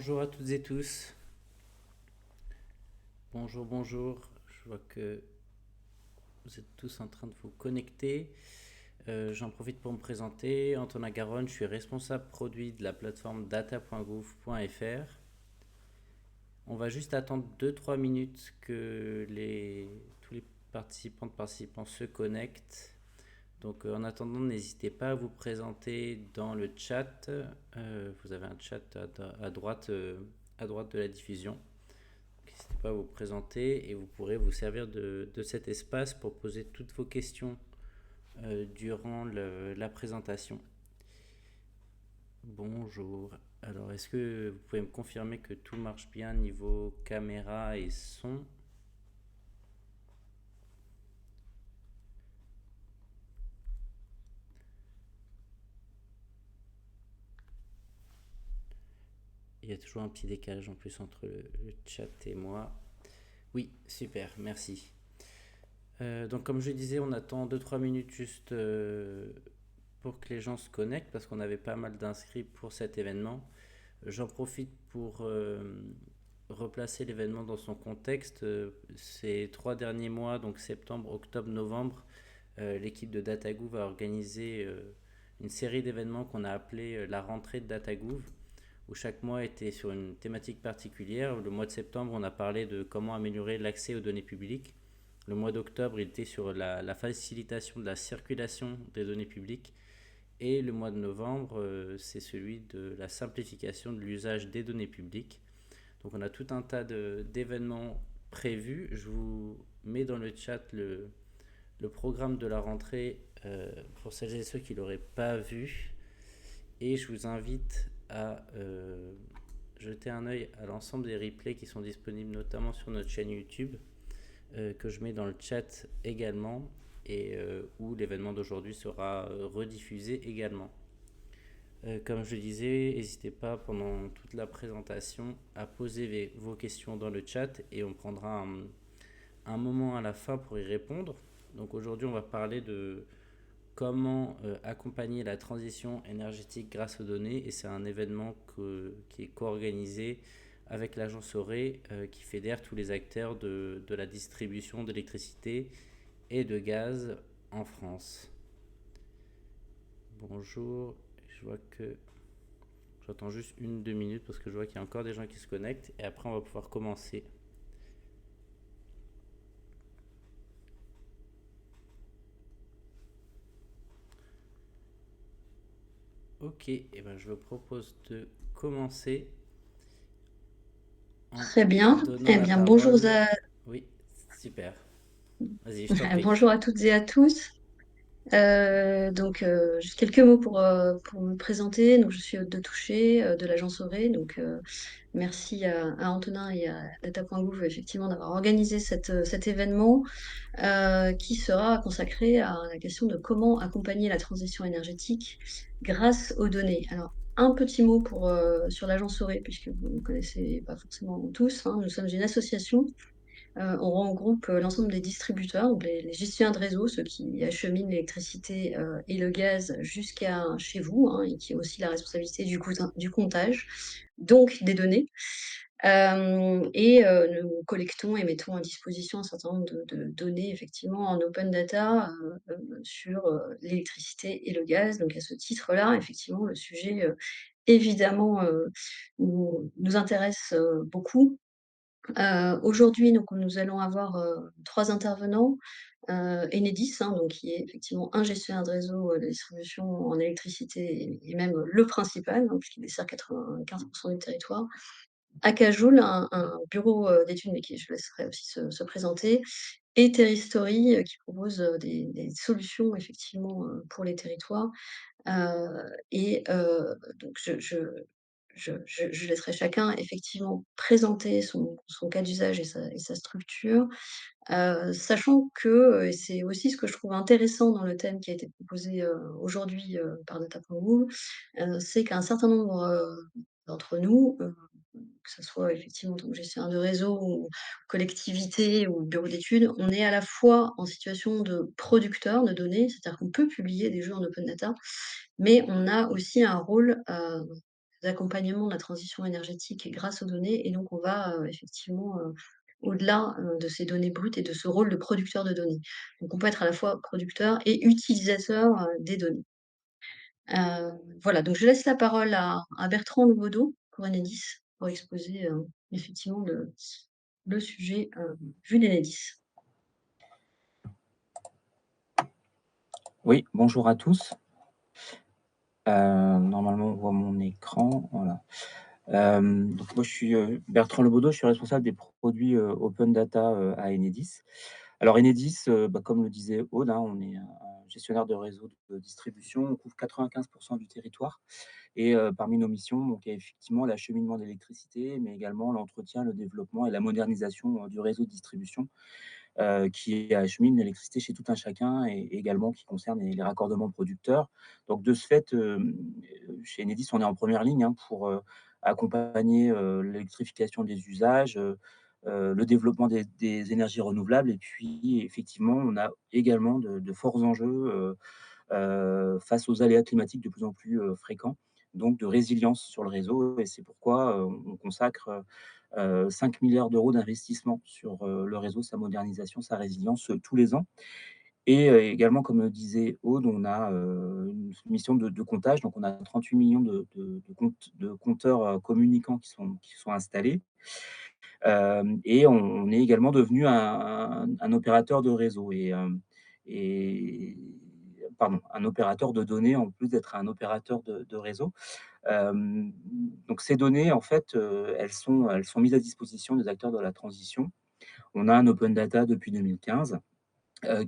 Bonjour à toutes et tous. Bonjour, bonjour. Je vois que vous êtes tous en train de vous connecter. J'en profite pour me présenter. Antonin Garonne, je suis responsable produit de la plateforme data.gouv.fr. On va juste attendre 2-3 minutes que tous les participants se connectent. Donc en attendant, n'hésitez pas à vous présenter dans le chat. Vous avez un chat à droite de la diffusion. N'hésitez pas à vous présenter et vous pourrez vous servir de cet espace pour poser toutes vos questions durant la présentation. Bonjour. Alors, est-ce que vous pouvez me confirmer que tout marche bien niveau caméra et son? Il y a toujours un petit décalage en plus entre le chat et moi. Oui, super, merci. Donc comme je disais, on attend 2-3 minutes juste pour que les gens se connectent parce qu'on avait pas mal d'inscrits pour cet événement. J'en profite pour replacer l'événement dans son contexte. Ces 3 derniers mois, donc septembre, octobre, novembre, l'équipe de DataGouv a organisé une série d'événements qu'on a appelé la rentrée de DataGouv, où chaque mois était sur une thématique particulière. Le mois de septembre, on a parlé de comment améliorer l'accès aux données publiques. Le mois d'octobre, il était sur la facilitation de la circulation des données publiques. Et le mois de novembre, c'est celui de la simplification de l'usage des données publiques. Donc on a tout un tas d'événements prévus. Je vous mets dans le chat le programme de la rentrée pour celles et ceux qui ne l'auraient pas vu. Et je vous invite à jeter un œil à l'ensemble des replays qui sont disponibles notamment sur notre chaîne YouTube, que je mets dans le chat également, et où l'événement d'aujourd'hui sera rediffusé également. Comme je disais, n'hésitez pas pendant toute la présentation à poser vos questions dans le chat et on prendra un moment à la fin pour y répondre. Donc aujourd'hui, on va parler de comment accompagner la transition énergétique grâce aux données, et c'est un événement qui est co-organisé avec l'agence ORE qui fédère tous les acteurs de la distribution d'électricité et de gaz en France. Bonjour, je vois que j'attends juste 1-2 minutes parce que je vois qu'il y a encore des gens qui se connectent et après on va pouvoir commencer. Ok, et ben je vous propose de commencer en Très bien. donnant Eh la bien, bonjour parole. Oui, super. Vas-y, je t'en prie. bonjour à toutes et à tous. Juste quelques mots pour me présenter. Donc, je suis Aude de Touché de l'agence Auré. Merci à Antonin et à Data.gouv effectivement d'avoir organisé cet événement qui sera consacré à la question de comment accompagner la transition énergétique grâce aux données. Alors, un petit mot sur l'agence Auré, puisque vous ne connaissez pas forcément tous, hein. Nous sommes une association. On regroupe l'ensemble des distributeurs, donc les gestionnaires de réseau, ceux qui acheminent l'électricité et le gaz jusqu'à chez vous, hein, et qui ont aussi la responsabilité du comptage, donc des données. Nous collectons et mettons à disposition un certain nombre de données effectivement en open data sur l'électricité et le gaz. Donc à ce titre-là, effectivement, le sujet évidemment nous intéresse beaucoup. Aujourd'hui, donc nous allons avoir 3 intervenants, Enedis, hein, donc qui est effectivement un gestionnaire de réseau, de distribution en électricité et même le principal, hein, puisqu'il dessert 95 du territoire. Akajoul, un bureau d'études, mais qui je laisserai aussi se présenter, et Terristory, qui propose des solutions effectivement pour les territoires. Donc je laisserai chacun effectivement présenter son cas d'usage et sa structure, sachant que, et c'est aussi ce que je trouve intéressant dans le thème qui a été proposé, aujourd'hui, par Data.gouv, c'est qu'un certain nombre, d'entre nous, que ce soit effectivement en tant que gestionnaire de réseau ou collectivité ou bureau d'études, on est à la fois en situation de producteur de données, c'est-à-dire qu'on peut publier des jeux en open data, mais on a aussi un rôle, d'accompagnement de la transition énergétique grâce aux données et donc on va, effectivement, au-delà, de ces données brutes et de ce rôle de producteur de données. Donc on peut être à la fois producteur et utilisateur, des données. Voilà, donc je laisse la parole à Bertrand Lemodeau pour Enedis, pour exposer, effectivement le sujet, vu d'Enedis. Oui, bonjour à tous. Normalement, on voit mon écran, voilà. Donc moi, je suis, Bertrand Lebaudot, je suis responsable des produits, open data, à Enedis. Alors Enedis, comme le disait Aude, hein, on est un gestionnaire de réseau de distribution. On couvre 95 du territoire et parmi nos missions, donc il y a effectivement l'acheminement d'électricité, mais également l'entretien, le développement et la modernisation, du réseau de distribution, qui achemine l'électricité chez tout un chacun et également qui concerne les raccordements producteurs. Donc de ce fait, chez Enedis, on est en première ligne, hein, pour, accompagner, l'électrification des usages, le développement des énergies renouvelables et puis effectivement, on a également de forts enjeux, face aux aléas climatiques de plus en plus, fréquents, donc de résilience sur le réseau et c'est pourquoi, on consacre, 5 milliards d'euros d'investissement sur, le réseau, sa modernisation, sa résilience, tous les ans et également comme le disait Aude, on a, une mission de comptage, donc on a 38 millions de compteurs, communicants qui sont installés. Hem et on est également devenu un opérateur de réseau et pardon, un opérateur de données en plus d'être un opérateur de réseau. Donc ces données en fait, elles sont mises à disposition des acteurs de la transition. On a un open data depuis 2015,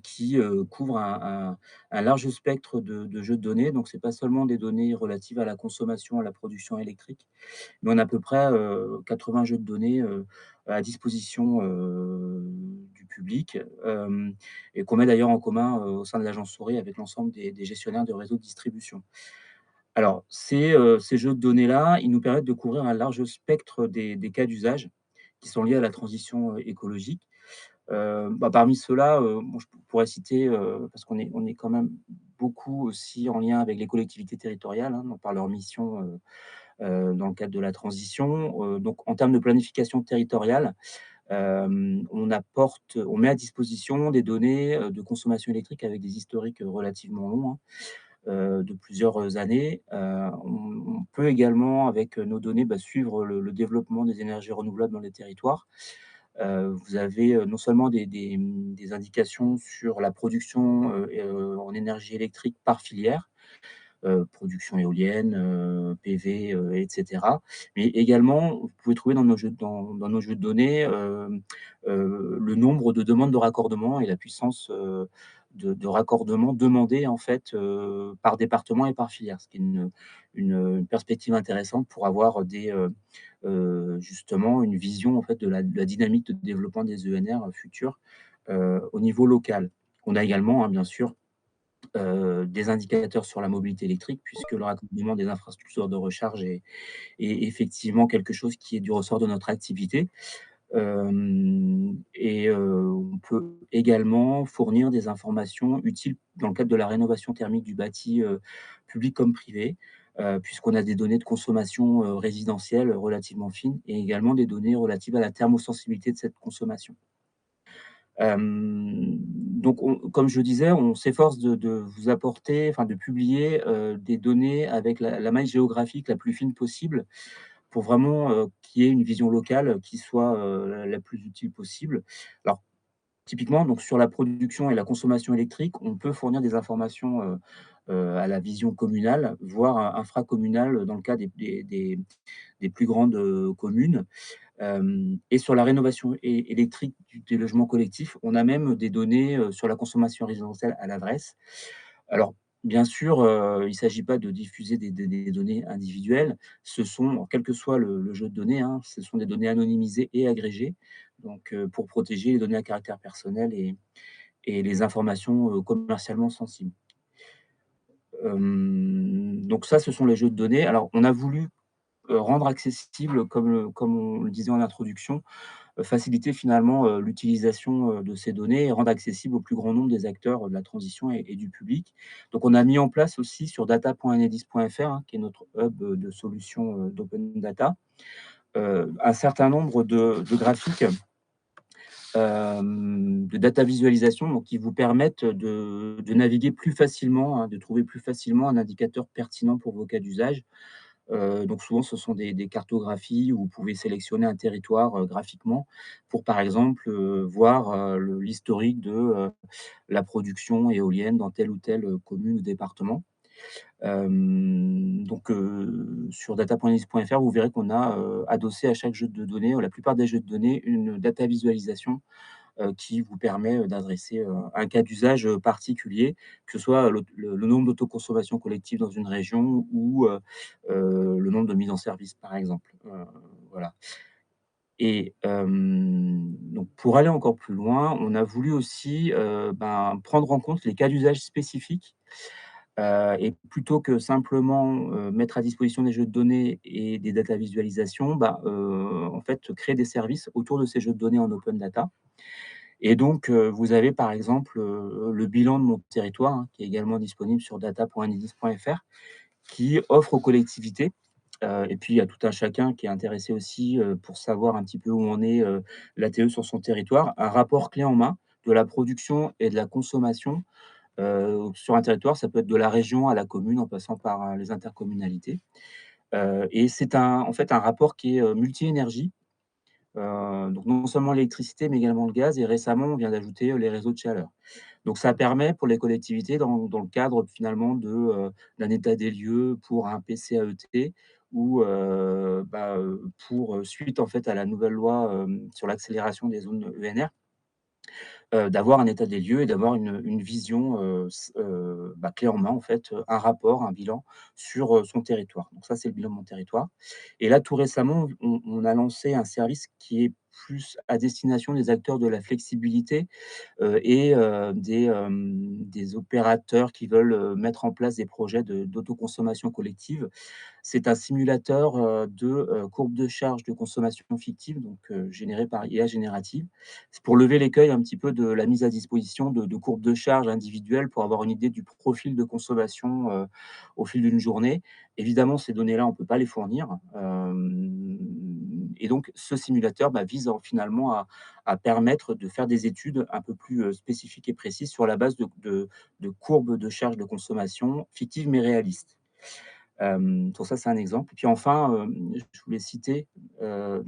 qui, couvre un large spectre de jeux de données. Donc c'est pas seulement des données relatives à la consommation, à la production électrique, mais on a à peu près, 80 jeux de données, à disposition, du public, et qu'on met d'ailleurs en commun, au sein de l'agence Souris avec l'ensemble des gestionnaires de réseaux de distribution. Alors ces jeux de données-là, ils nous permettent de couvrir un large spectre des cas d'usage qui sont liés à la transition, écologique. Parmi ceux-là, bon, je pourrais citer, parce qu'on est quand même beaucoup aussi en lien avec les collectivités territoriales, hein, par leur mission, dans le cadre de la transition. Donc en termes de planification territoriale, on met à disposition des données, de consommation électrique avec des historiques, relativement longs, hein, de plusieurs années. On peut également, avec nos données, suivre le développement des énergies renouvelables dans les territoires. Vous avez, non seulement des indications sur la production, en énergie électrique par filière, production éolienne, PV, et cetera. Mais également, vous pouvez trouver dans nos jeux de données, le nombre de demandes de raccordement et la puissance, de raccordement demandée en fait, par département et par filière. Ce qui est une perspective intéressante pour avoir justement une vision en fait de la dynamique de développement des ENR futurs, au niveau local. On a également, hein, bien sûr, des indicateurs sur la mobilité électrique puisque le raccordement des infrastructures de recharge est effectivement quelque chose qui est du ressort de notre activité. On peut également fournir des informations utiles dans le cadre de la rénovation thermique du bâti, public comme privé, puisqu'on a des données de consommation, résidentielle relativement fines et également des données relatives à la thermosensibilité de cette consommation. Donc comme je le disais, on s'efforce de vous apporter, enfin de publier, des données avec la maille géographique la plus fine possible pour vraiment, qu'il y ait une vision locale qui soit, la plus utile possible. Alors typiquement, donc sur la production et la consommation électrique, on peut fournir des informations, à la vision communale, voire infracommunale dans le cas des plus grandes, communes. Et sur la rénovation électrique des logements collectifs, on a même des données, sur la consommation résidentielle à l'adresse. Alors, bien sûr, il ne s'agit pas de diffuser des données individuelles. Ce sont, quel que soit le jeu de données, hein, ce sont des données anonymisées et agrégées, donc pour protéger les données à caractère personnel et les informations, commercialement sensibles. Donc ça, ce sont les jeux de données. Alors, on a voulu, rendre accessible, comme on le disait en introduction, faciliter finalement, l'utilisation, de ces données et rendre accessible au plus grand nombre des acteurs, de la transition et du public. Donc on a mis en place aussi sur data.enedis.fr, hein, qui est notre hub, de solutions, d'open data, un certain nombre de graphiques, de data visualisation, donc qui vous permettent de naviguer plus facilement, hein, de trouver plus facilement un indicateur pertinent pour vos cas d'usage. Donc souvent, ce sont des cartographies où vous pouvez sélectionner un territoire, graphiquement pour, par exemple, voir, l'historique de, la production éolienne dans telle ou telle, commune ou département. Donc sur data.enedis.fr, vous verrez qu'on a, adossé à chaque jeu de données, la plupart des jeux de données, une data visualisation, qui vous permet, d'adresser, un cas d'usage, particulier, que ce soit le nombre d'autoconsommation collective dans une région ou, le nombre de mises en service, par exemple. Voilà. Et donc pour aller encore plus loin, on a voulu aussi, prendre en compte les cas d'usage spécifiques, et plutôt que simplement, mettre à disposition des jeux de données et des data visualisations, en fait, créer des services autour de ces jeux de données en open data. Et donc, vous avez par exemple, le bilan de mon territoire, hein, qui est également disponible sur data.enedis.fr, qui offre aux collectivités, et puis à tout un chacun qui est intéressé aussi, pour savoir un petit peu où en est, l'ATE sur son territoire, un rapport clé en main de la production et de la consommation, sur un territoire. Ça peut être de la région à la commune en passant par, les intercommunalités, et c'est en fait un rapport qui est, multi-énergie. Donc non seulement l'électricité, mais également le gaz, et récemment, on vient d'ajouter, les réseaux de chaleur. Donc ça permet pour les collectivités dans le cadre finalement d'un état des lieux pour un PCAET ou pour, suite en fait à la nouvelle loi, sur l'accélération des zones ENR, d'avoir un état des lieux et d'avoir une vision, clé en main en fait, un rapport, un bilan sur, son territoire. Donc ça, c'est le bilan de mon territoire. Et là, tout récemment, on a lancé un service qui est plus à destination des acteurs de la flexibilité, et des opérateurs qui veulent, mettre en place des projets d'autoconsommation collective. C'est un simulateur, courbe de charge de consommation fictive, donc générée par IA générative. C'est pour lever l'écueil un petit peu de la mise à disposition de courbes de charge individuelles pour avoir une idée du profil de consommation, au fil d'une journée. Évidemment, ces données-là, on ne peut pas les fournir, et donc ce simulateur, vise finalement à permettre de faire des études un peu plus, spécifiques et précises sur la base de courbes de charge de consommation fictives mais réalistes. Donc ça, c'est un exemple. Et puis enfin, je voulais citer, le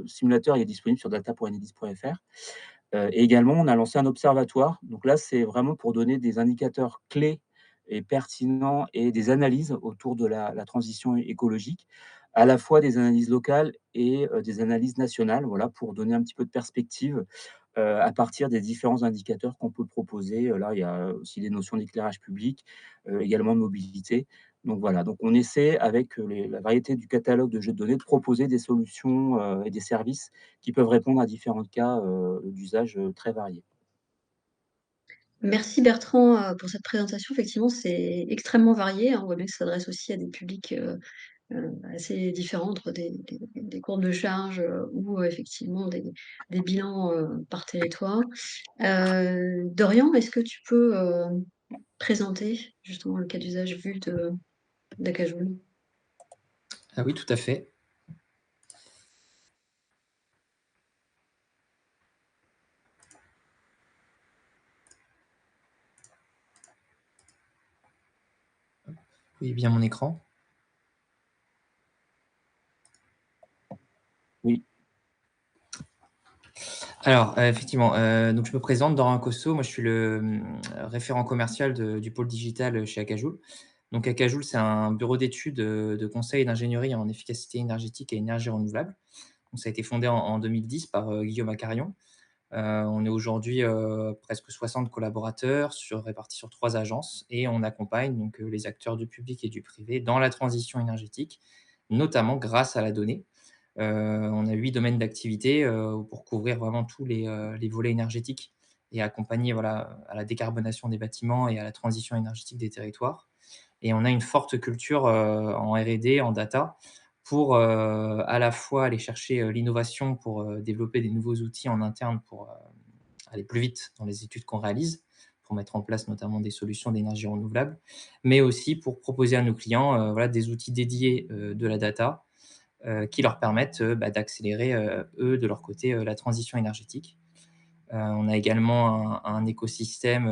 simulateur, il est disponible sur data.enedis.fr. Et également, on a lancé un observatoire. Donc là, c'est vraiment pour donner des indicateurs clés et pertinents et des analyses autour de la transition écologique, à la fois des analyses locales et des analyses nationales, voilà, pour donner un petit peu de perspective, à partir des différents indicateurs qu'on peut proposer. Là, il y a aussi des notions d'éclairage public, également de mobilité. Donc voilà, donc on essaie avec, la variété du catalogue de jeux de données, de proposer des solutions, et des services qui peuvent répondre à différents cas, d'usage, très variés. Merci Bertrand, pour cette présentation. Effectivement, c'est extrêmement varié, hein. On voit bien que ça s'adresse aussi à des publics, assez différents entre des courbes de charge, ou effectivement des bilans, par territoire. Dorian, est-ce que tu peux, présenter justement le cas d'usage vu de d'Acajou? Ah oui, tout à fait. Oui, bien mon écran. Oui, Alors, effectivement, donc je me présente, Dorian Cosso. Moi, je suis le, référent commercial du pôle digital, chez Akajoule. Donc Akajoule, c'est un bureau d'études, de conseil et d'ingénierie en efficacité énergétique et énergie renouvelable. Donc ça a été fondé en 2010 par, Guillaume Acarion. On est aujourd'hui, presque 60 collaborateurs répartis sur 3 agences, et on accompagne donc, les acteurs du public et du privé dans la transition énergétique, notamment grâce à la donnée. On a 8 domaines d'activité, pour couvrir vraiment tous les volets énergétiques et accompagner, voilà, à la décarbonation des bâtiments et à la transition énergétique des territoires. Et on a une forte culture, en R&D, en data, pour, à la fois aller chercher, l'innovation pour, développer des nouveaux outils en interne pour, aller plus vite dans les études qu'on réalise, pour mettre en place notamment des solutions d'énergie renouvelable, mais aussi pour proposer à nos clients, voilà, des outils dédiés, de la data, qui leur permettent, d'accélérer, eux, de leur côté, la transition énergétique. On a également un écosystème,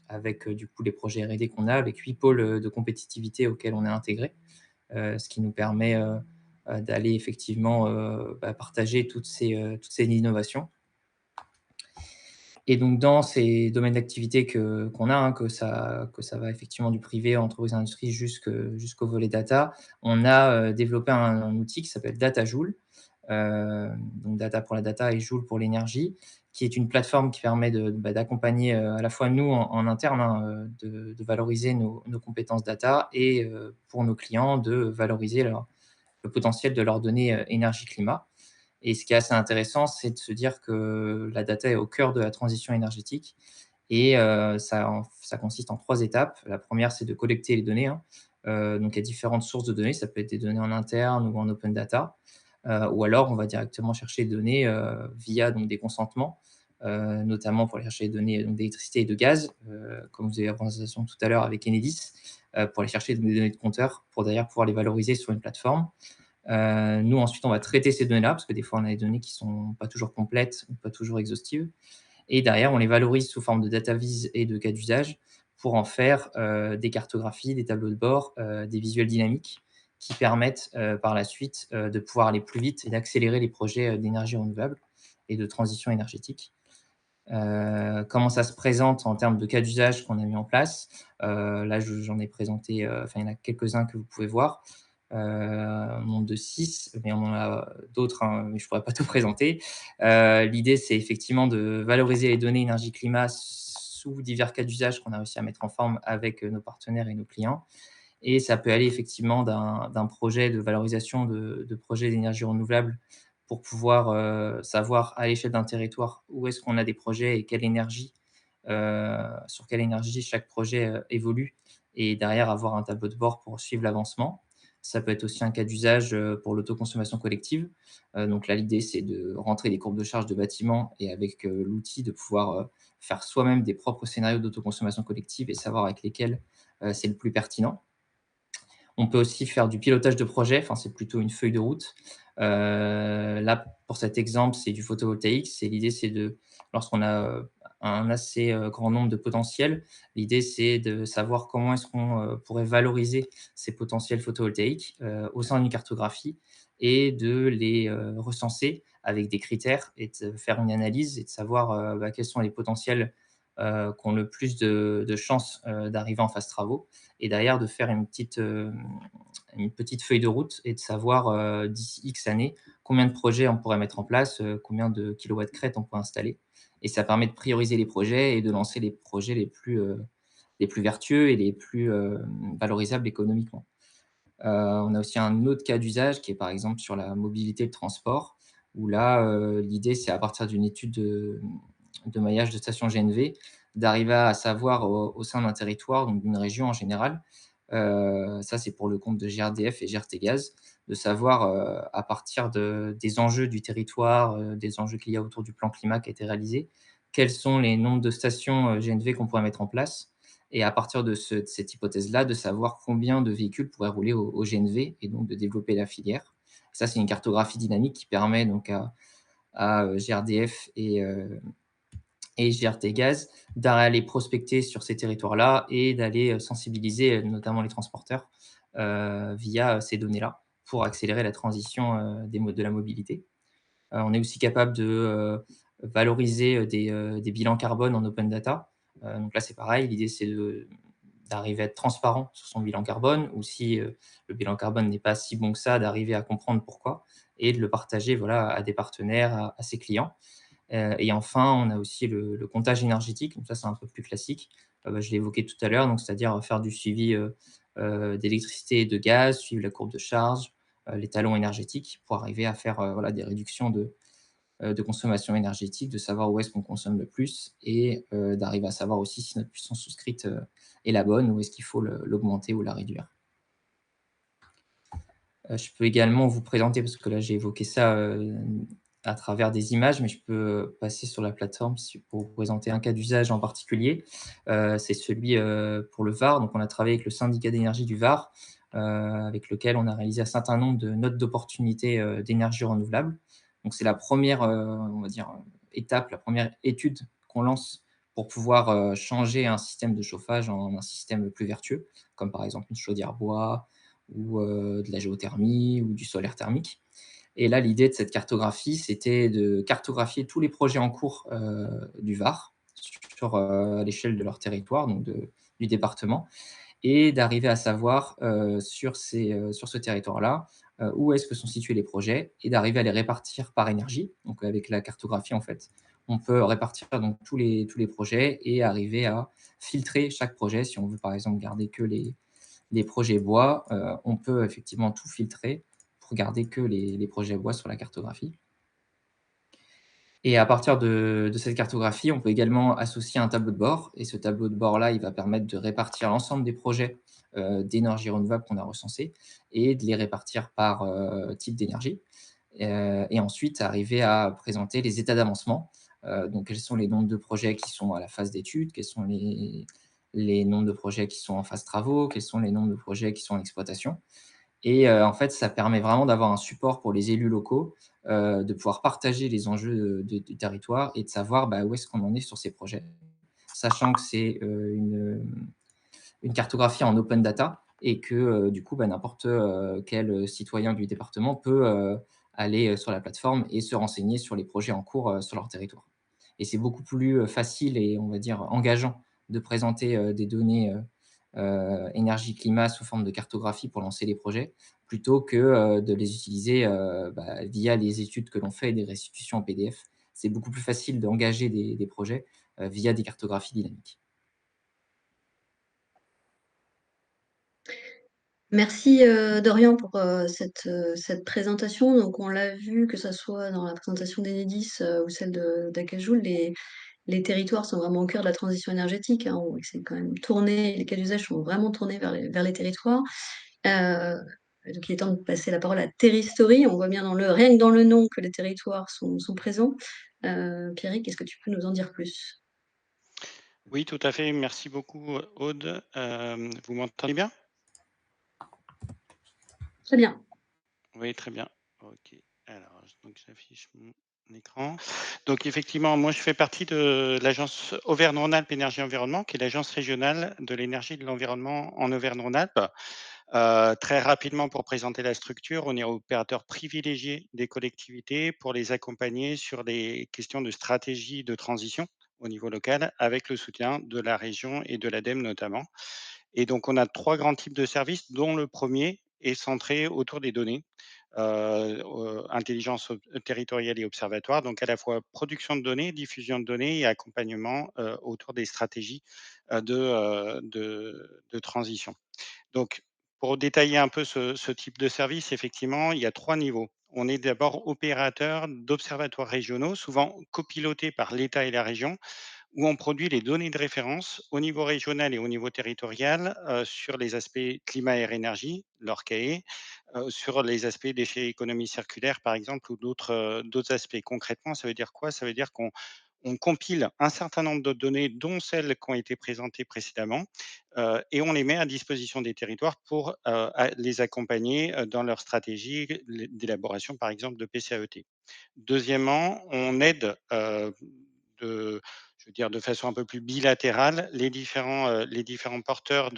avec, du coup, les projets R&D qu'on a, avec 8 pôles, de compétitivité auxquels on est intégré, ce qui nous permet, d'aller effectivement, partager toutes ces innovations. Et donc dans ces domaines d'activité qu'on a, hein, que ça va effectivement du privé, entreprise, industrie jusqu'au volet data, on a, développé un outil qui s'appelle DataJoule, donc data pour la data et Joule pour l'énergie, qui est une plateforme qui permet d'accompagner, à la fois nous en interne, hein, de valoriser nos compétences data et pour nos clients de valoriser le potentiel de leurs données, énergie-climat. Et ce qui est assez intéressant, c'est de se dire que la data est au cœur de la transition énergétique et ça consiste en 3 étapes. La première, c'est de collecter les données, hein. Donc il y a différentes sources de données, ça peut être des données en interne ou en open data, ou alors on va directement chercher des données, via donc des consentements, notamment pour aller chercher des données donc d'électricité et de gaz, comme vous avez la présentation tout à l'heure avec Enedis, pour aller chercher des données de compteurs pour derrière pouvoir les valoriser sur une plateforme. Nous, ensuite, on va traiter ces données-là, parce que des fois, on a des données qui sont pas toujours complètes ou pas toujours exhaustives. Et derrière, on les valorise sous forme de data vis et de cas d'usage pour en faire des cartographies, des tableaux de bord, des visuels dynamiques qui permettent par la suite de pouvoir aller plus vite et d'accélérer les projets d'énergie renouvelable et de transition énergétique. Comment ça se présente en termes de cas d'usage qu'on a mis en place? Là, j'en ai présenté, enfin, il y en a quelques-uns que vous pouvez voir, au nombre de 6, mais on en a d'autres, hein, mais je ne pourrais pas tout présenter. L'idée, c'est effectivement de valoriser les données énergie-climat sous divers cas d'usage qu'on a réussi à mettre en forme avec nos partenaires et nos clients. Et ça peut aller effectivement d'un projet de valorisation de projets d'énergie renouvelable pour pouvoir, savoir à l'échelle d'un territoire où est-ce qu'on a des projets et quelle énergie, sur quelle énergie chaque projet, évolue et derrière avoir un tableau de bord pour suivre l'avancement. Ça peut être aussi un cas d'usage, pour l'autoconsommation collective. Donc là, l'idée, c'est de rentrer des courbes de charge de bâtiments et avec, l'outil de pouvoir, faire soi-même des propres scénarios d'autoconsommation collective et savoir avec lesquels, c'est le plus pertinent. On peut aussi faire du pilotage de projet, enfin, c'est plutôt une feuille de route. Là, pour cet exemple, c'est du photovoltaïque. L'idée, c'est de lorsqu'on a, un assez, grand nombre de potentiels, l'idée, c'est de savoir comment est-ce qu'on, pourrait valoriser ces potentiels photovoltaïques, au sein d'une cartographie et de les, recenser avec des critères et de faire une analyse et de savoir, quels sont les potentiels, qui ont le plus de chances, d'arriver en phase travaux et derrière de faire une petite feuille de route et de savoir, d'ici X années, combien de projets on pourrait mettre en place, combien de kilowatts crête on pourrait installer et ça permet de prioriser les projets et de lancer les projets les plus vertueux et les plus, valorisables économiquement. On a aussi un autre cas d'usage qui est par exemple sur la mobilité et le transport où là, l'idée c'est à partir d'une étude de maillage de stations GNV, d'arriver à savoir au sein d'un territoire, donc d'une région en général, ça c'est pour le compte de GRDF et GRTgaz, de savoir, à partir des enjeux du territoire, des enjeux qu'il y a autour du plan climat qui a été réalisé, quels sont les nombres de stations, GNV qu'on pourrait mettre en place et à partir de cette hypothèse-là, de savoir combien de véhicules pourraient rouler au GNV et donc de développer la filière. Ça, c'est une cartographie dynamique qui permet donc à GRDF et GRT Gaz, d'aller prospecter sur ces territoires-là et d'aller sensibiliser notamment les transporteurs via ces données-là pour accélérer la transition des modes de la mobilité. On est aussi capable de valoriser des bilans carbone en open data. Donc là, c'est pareil, l'idée c'est d'arriver à être transparent sur son bilan carbone ou si le bilan carbone n'est pas si bon que ça, d'arriver à comprendre pourquoi et de le partager voilà, à des partenaires, à ses clients. Et enfin, on a aussi le comptage énergétique, donc ça, c'est un peu plus classique. Je l'ai évoqué tout à l'heure, donc c'est-à-dire faire du suivi, d'électricité et de gaz, suivre la courbe de charge, les talons énergétiques pour arriver à faire, voilà, des réductions de consommation énergétique, de savoir où est-ce qu'on consomme le plus et d'arriver à savoir aussi si notre puissance souscrite, est la bonne ou est-ce qu'il faut l'augmenter ou la réduire. Je peux également vous présenter, parce que là j'ai évoqué ça, à travers des images, mais je peux, passer sur la plateforme pour vous présenter un cas d'usage en particulier. C'est celui, pour le Var. Donc on a travaillé avec le syndicat d'énergie du Var, avec lequel on a réalisé un certain nombre de notes d'opportunité, d'énergie renouvelable. Donc c'est la première, on va dire, étape, la première étude qu'on lance pour pouvoir, changer un système de chauffage en un système plus vertueux, comme par exemple une chaudière bois, ou de la géothermie ou du solaire thermique. Et là, l'idée de cette cartographie, c'était de cartographier tous les projets en cours du Var sur à l'échelle de leur territoire, donc du département, et d'arriver à savoir sur ce territoire-là où est-ce que sont situés les projets, et d'arriver à les répartir par énergie. Donc avec la cartographie, en fait, on peut répartir donc tous les projets et arriver à filtrer chaque projet. Si on veut par exemple garder que les projets bois, on peut effectivement tout filtrer pour garder que les projets bois sur la cartographie. Et à partir de cette cartographie, on peut également associer un tableau de bord, et ce tableau de bord-là, il va permettre de répartir l'ensemble des projets, d'énergie renouvelable qu'on a recensés, et de les répartir par, type d'énergie. Et ensuite arriver à présenter les états d'avancement. Donc quels sont les nombres de projets qui sont à la phase d'étude, quels sont les nombres de projets qui sont en phase travaux, quels sont les nombres de projets qui sont en exploitation. Et en fait, ça permet vraiment d'avoir un support pour les élus locaux, de pouvoir partager les enjeux du territoire et de savoir, bah, où est-ce qu'on en est sur ces projets. Sachant que c'est, une cartographie en open data, et que, du coup, bah, n'importe, quel citoyen du département peut, aller, sur la plateforme et se renseigner sur les projets en cours, sur leur territoire. Et c'est beaucoup plus, facile et on va dire engageant de présenter, des données, énergie-climat sous forme de cartographie pour lancer les projets, plutôt que, de les utiliser, bah, via les études que l'on fait et des restitutions en PDF. C'est beaucoup plus facile d'engager des projets, via des cartographies dynamiques. Merci, Dorian pour, cette présentation. Donc on l'a vu, que ça soit dans la présentation d'Enedis, ou celle d'Acajou, les territoires sont vraiment au cœur de la transition énergétique, hein. On voit que c'est quand même tourné, les cas d'usage sont vraiment tournés vers les territoires. Heu, donc il est temps de passer la parole à Terristory. On voit bien rien que dans le nom, que les territoires sont présents. Pierrick, est-ce que tu peux nous en dire plus? Oui, tout à fait. Merci beaucoup, Aude. Vous m'entendez bien? Très bien. Oui, très bien. OK. Alors, donc j'affiche mon écran. Donc effectivement, moi, je fais partie de l'agence Auvergne-Rhône-Alpes Énergie Environnement, qui est l'agence régionale de l'énergie et de l'environnement en Auvergne-Rhône-Alpes. Très rapidement, pour présenter la structure, on est opérateur privilégié des collectivités pour les accompagner sur les questions de stratégie de transition au niveau local, avec le soutien de la région et de l'ADEME notamment. Et donc, on a 3 grands types de services, dont le premier est centré autour des données, intelligence territoriale et observatoire, donc à la fois production de données, diffusion de données et accompagnement, autour des stratégies, de transition. Donc, pour détailler un peu ce type de service, effectivement, il y a 3 niveaux. On est d'abord opérateur d'observatoires régionaux, souvent copilotés par l'État et la région, où on produit les données de référence au niveau régional et au niveau territorial, sur les aspects climat, air, énergie, l'ORCAE, sur les aspects déchets, économie circulaire, par exemple, ou d'autres aspects. Concrètement, ça veut dire quoi? Ça veut dire qu'on compile un certain nombre de données, dont celles qui ont été présentées précédemment, et on les met à disposition des territoires pour, les accompagner, dans leur stratégie d'élaboration, par exemple, de PCAET. Deuxièmement, on aide, de je veux dire de façon un peu plus bilatérale, les différents porteurs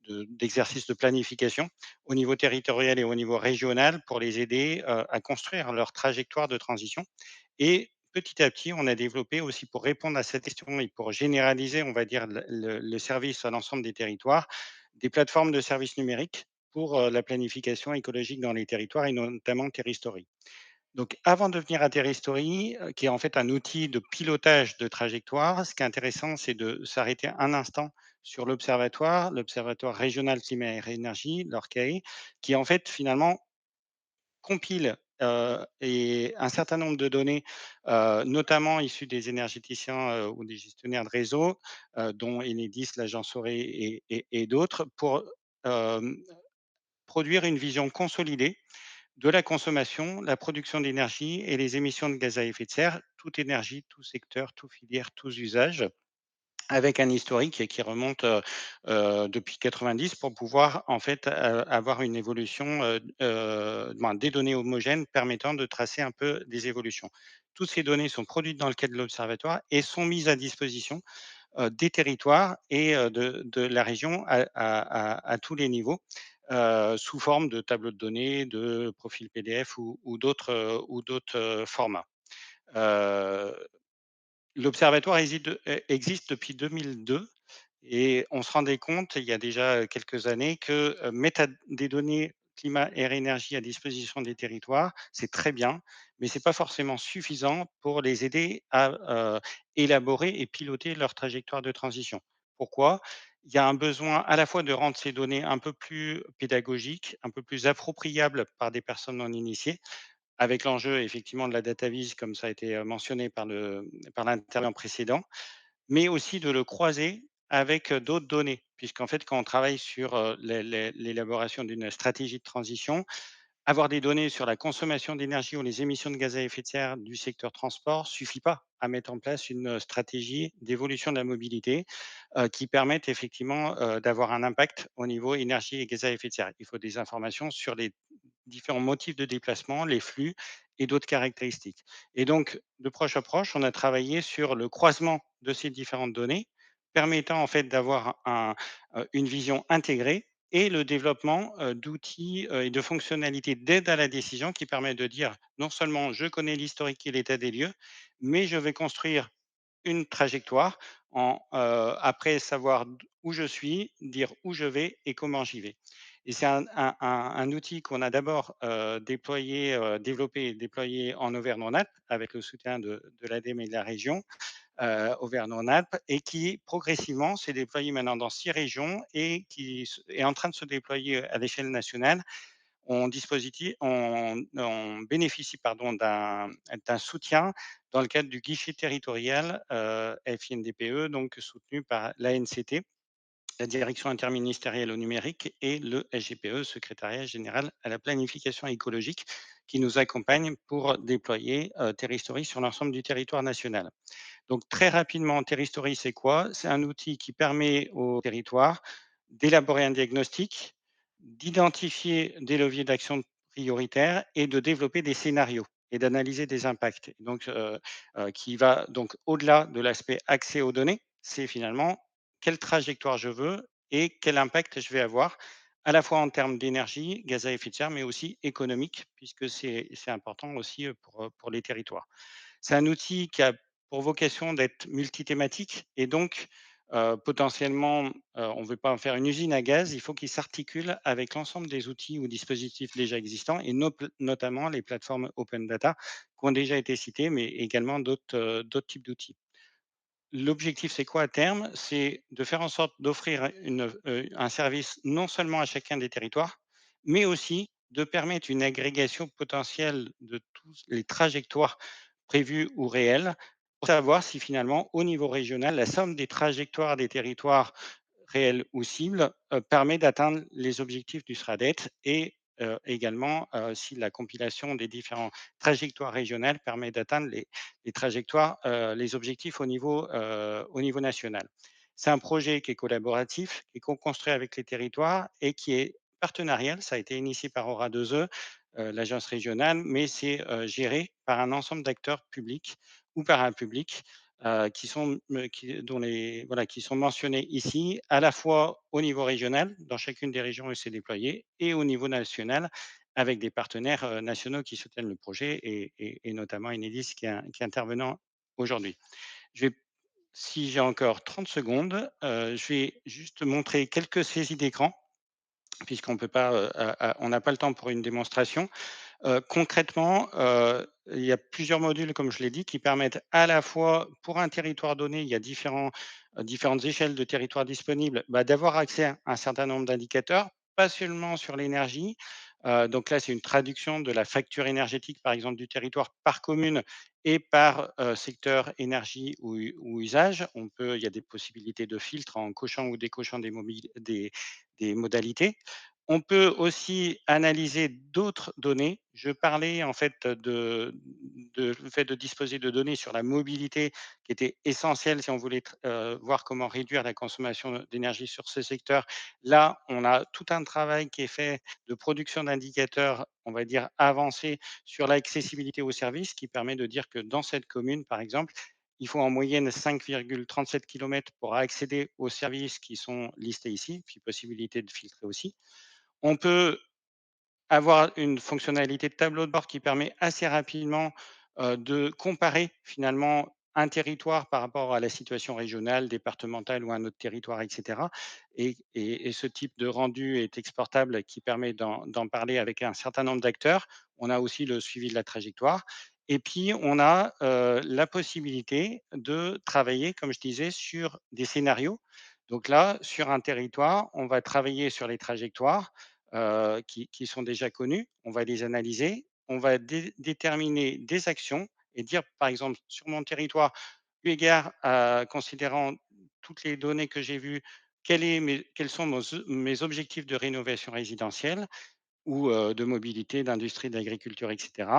d'exercices de planification au niveau territorial et au niveau régional, pour les aider, à construire leur trajectoire de transition. Et petit à petit, on a développé aussi, pour répondre à cette question et pour généraliser, on va dire, le service à l'ensemble des territoires, des plateformes de services numériques pour, la planification écologique dans les territoires, et notamment Terristory. Donc, avant de venir à Terristory, qui est en fait un outil de pilotage de trajectoire, ce qui est intéressant, c'est de s'arrêter un instant sur l'Observatoire régional climat et énergie, l'ORCAE, qui en fait finalement compile, et un certain nombre de données, notamment issues des énergéticiens, ou des gestionnaires de réseau, dont Enedis, l'agence Oré et d'autres, pour, hem, produire une vision consolidée de la consommation, la production d'énergie et les émissions de gaz à effet de serre, toute énergie, tout secteur, toute filière, tous usages, avec un historique qui remonte, depuis 90 pour pouvoir en fait, avoir une évolution, des données homogènes permettant de tracer un peu des évolutions. Toutes ces données sont produites dans le cadre de l'observatoire et sont mises à disposition, des territoires et de la région à tous les niveaux, sous forme de tableaux de données, de profils PDF ou d'autres, formats. Heu L'observatoire existe depuis 2002 et on se rendait compte, il y a déjà, quelques années que, mettre des données climat, air, énergie à disposition des territoires, c'est très bien, mais c'est pas forcément suffisant pour les aider à, élaborer et piloter leur trajectoire de transition. Pourquoi? Il y a un besoin à la fois de rendre ces données un peu plus pédagogiques, un peu plus appropriables par des personnes non initiées, avec l'enjeu effectivement de la data vise comme ça a été, mentionné par l'intervenant précédent, mais aussi de le croiser avec, d'autres données. Puisqu'en fait, quand on travaille sur, l'élaboration d'une stratégie de transition, avoir des données sur la consommation d'énergie ou les émissions de gaz à effet de serre du secteur transport suffit pas à mettre en place une, stratégie d'évolution de la mobilité, qui permette effectivement, d'avoir un impact au niveau énergie et gaz à effet de serre. Il faut des informations sur les différents motifs de déplacement, les flux et d'autres caractéristiques. Et donc, de proche à proche, on a travaillé sur le croisement de ces différentes données, permettant en fait d'avoir une vision intégrée et le développement d'outils et de fonctionnalités d'aide à la décision qui permettent de dire non seulement je connais l'historique et l'état des lieux, mais je vais construire une trajectoire après savoir où je suis, dire où je vais et comment j'y vais. Et c'est un outil qu'on a d'abord déployé, développé et déployé en Auvergne-Rhône-Alpes avec le soutien de l'ADEME et de la région Auvergne-Rhône-Alpes et qui progressivement s'est déployé maintenant dans 6 régions et qui est en train de se déployer à l'échelle nationale. On bénéficie pardon, d'un soutien dans le cadre du guichet territorial FINDPE, donc soutenu par l'ANCT, la Direction interministérielle au numérique, et le SGPE, Secrétariat général à la planification écologique, qui nous accompagne pour déployer Terristory sur l'ensemble du territoire national. Donc très rapidement, Terristory, c'est quoi? C'est un outil qui permet au territoire d'élaborer un diagnostic, d'identifier des leviers d'action prioritaires et de développer des scénarios et d'analyser des impacts. Donc, qui va donc au-delà de l'aspect accès aux données, c'est finalement quelle trajectoire je veux et quel impact je vais avoir, à la fois en termes d'énergie, gaz à effet de serre, mais aussi économique, puisque c'est important aussi pour les territoires. C'est un outil qui a pour vocation d'être multithématique et donc, potentiellement, on ne veut pas en faire une usine à gaz, il faut qu'il s'articule avec l'ensemble des outils ou dispositifs déjà existants et notamment les plateformes open data qui ont déjà été citées, mais également d'autres types d'outils. L'objectif, c'est quoi à terme? C'est de faire en sorte d'offrir un service non seulement à chacun des territoires, mais aussi de permettre une agrégation potentielle de toutes les trajectoires prévues ou réelles, pour savoir si finalement, au niveau régional, la somme des trajectoires des territoires réels ou cibles permet d'atteindre les objectifs du SRADET et également si la compilation des différentes trajectoires régionales permet d'atteindre les trajectoires, les objectifs au niveau national. C'est un projet qui est collaboratif, qui est co-construit avec les territoires et qui est partenarial. Ça a été initié par Aura 2E, l'agence régionale, mais c'est géré par un ensemble d'acteurs publics ou parapublics qui sont, qui sont mentionnés ici, à la fois au niveau régional, dans chacune des régions où c'est déployé, et au niveau national, avec des partenaires nationaux qui soutiennent le projet et notamment Enedis qui est intervenant aujourd'hui. Je vais, si j'ai encore 30 secondes, je vais juste montrer quelques saisies d'écran, puisqu'on peut pas, on n'a pas le temps pour une démonstration. Concrètement, il y a plusieurs modules, comme je l'ai dit, qui permettent à la fois, pour un territoire donné, il y a différentes échelles de territoire disponibles, d'avoir accès à un certain nombre d'indicateurs, pas seulement sur l'énergie. Donc là, c'est une traduction de la facture énergétique, par exemple, du territoire par commune et par, secteur énergie ou usage. Il y a des possibilités de filtres en cochant ou décochant des modalités. On peut aussi analyser d'autres données. Je parlais en fait de le fait de disposer de données sur la mobilité qui était essentielle si on voulait voir comment réduire la consommation d'énergie sur ce secteur. Là, on a tout un travail qui est fait de production d'indicateurs, on va dire avancés, sur l'accessibilité aux services, qui permet de dire que dans cette commune, par exemple, il faut en moyenne 5,37 km pour accéder aux services qui sont listés ici, puis possibilité de filtrer aussi. On peut avoir une fonctionnalité de tableau de bord qui permet assez rapidement, de comparer finalement un territoire par rapport à la situation régionale, départementale ou un autre territoire et cetera, et ce type de rendu est exportable qui permet d'en parler avec un certain nombre d'acteurs. On a aussi le suivi de la trajectoire et puis on a, la possibilité de travailler, comme je disais, sur des scénarios. Donc là, sur un territoire, on va travailler sur les trajectoires, qui sont déjà connus. On va les analyser, on va déterminer des actions et dire, par exemple, sur mon territoire, eu égard à considérant toutes les données que j'ai vues, quels sont mes objectifs de rénovation résidentielle ou de mobilité, d'industrie, d'agriculture, etc.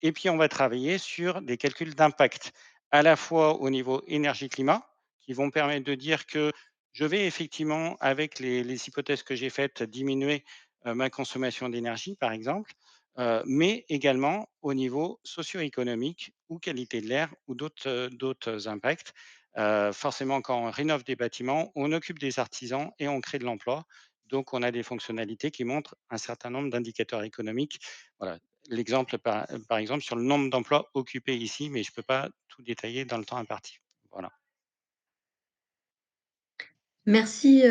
Et puis, on va travailler sur des calculs d'impact, à la fois au niveau énergie-climat, qui vont permettre de dire que je vais effectivement, avec les hypothèses que j'ai faites, diminuer ma consommation d'énergie, par exemple, mais également au niveau socio-économique ou qualité de l'air ou d'autres impacts. Forcément, quand on rénove des bâtiments, on occupe des artisans et on crée de l'emploi. Donc, on a des fonctionnalités qui montrent un certain nombre d'indicateurs économiques. Voilà, l'exemple par exemple sur le nombre d'emplois occupés ici, mais je ne peux pas tout détailler dans le temps imparti. Voilà. Merci,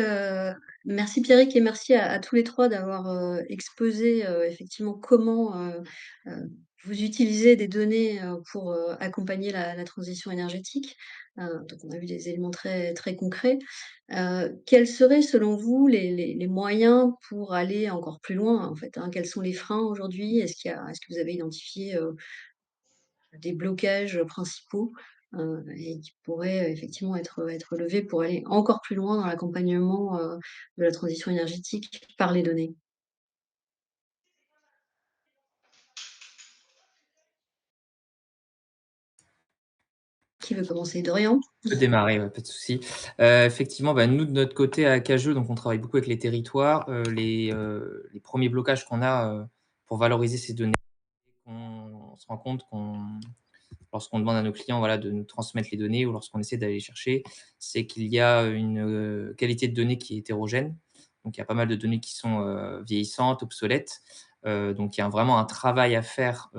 merci Pierrick et merci à tous les 3 d'avoir, exposé, effectivement comment, vous utilisez des données, pour, accompagner la transition énergétique. Donc on a vu des éléments très très concrets. Quels seraient selon vous les moyens pour aller encore plus loin, en fait, hein? Quels sont les freins aujourd'hui? Est-ce que vous avez identifié, des blocages principaux, et qui pourraient effectivement être levés pour aller encore plus loin dans l'accompagnement, de la transition énergétique par les données. Qui veut commencer? Dorian? Je peux démarrer, ouais, pas de souci. Effectivement, bah, nous, de notre côté à Cajeux, donc on travaille beaucoup avec les territoires. Les 1ers blocages qu'on a, pour valoriser ces données, on se rend compte lorsqu'on demande à nos clients, voilà, de nous transmettre les données ou lorsqu'on essaie d'aller les chercher, c'est qu'il y a une, qualité de données qui est hétérogène. Donc il y a pas mal de données qui sont, vieillissantes, obsolètes. Donc il y a vraiment un travail à faire,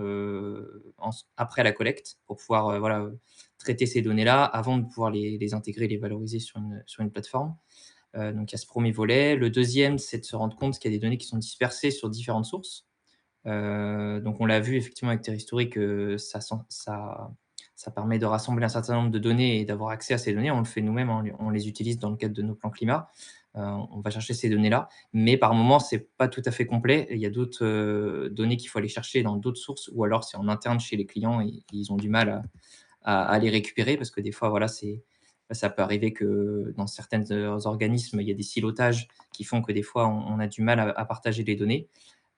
après la collecte pour pouvoir, voilà, traiter ces données-là avant de pouvoir les intégrer, les valoriser sur une plateforme. Donc il y a ce premier volet. Le deuxième, c'est de se rendre compte qu'il y a des données qui sont dispersées sur différentes sources. Donc on l'a vu effectivement avec Terrehistorique, ça permet de rassembler un certain nombre de données et d'avoir accès à ces données. On le fait nous-mêmes, on les utilise dans le cadre de nos plans climat. On va chercher ces données-là, mais par moment, c'est pas tout à fait complet. Il y a d'autres, données qu'il faut aller chercher dans d'autres sources ou alors c'est en interne chez les clients et ils ont du mal à les récupérer parce que des fois, voilà, ça peut arriver que dans certains organismes, il y a des silotages qui font que des fois, on a du mal à partager les données.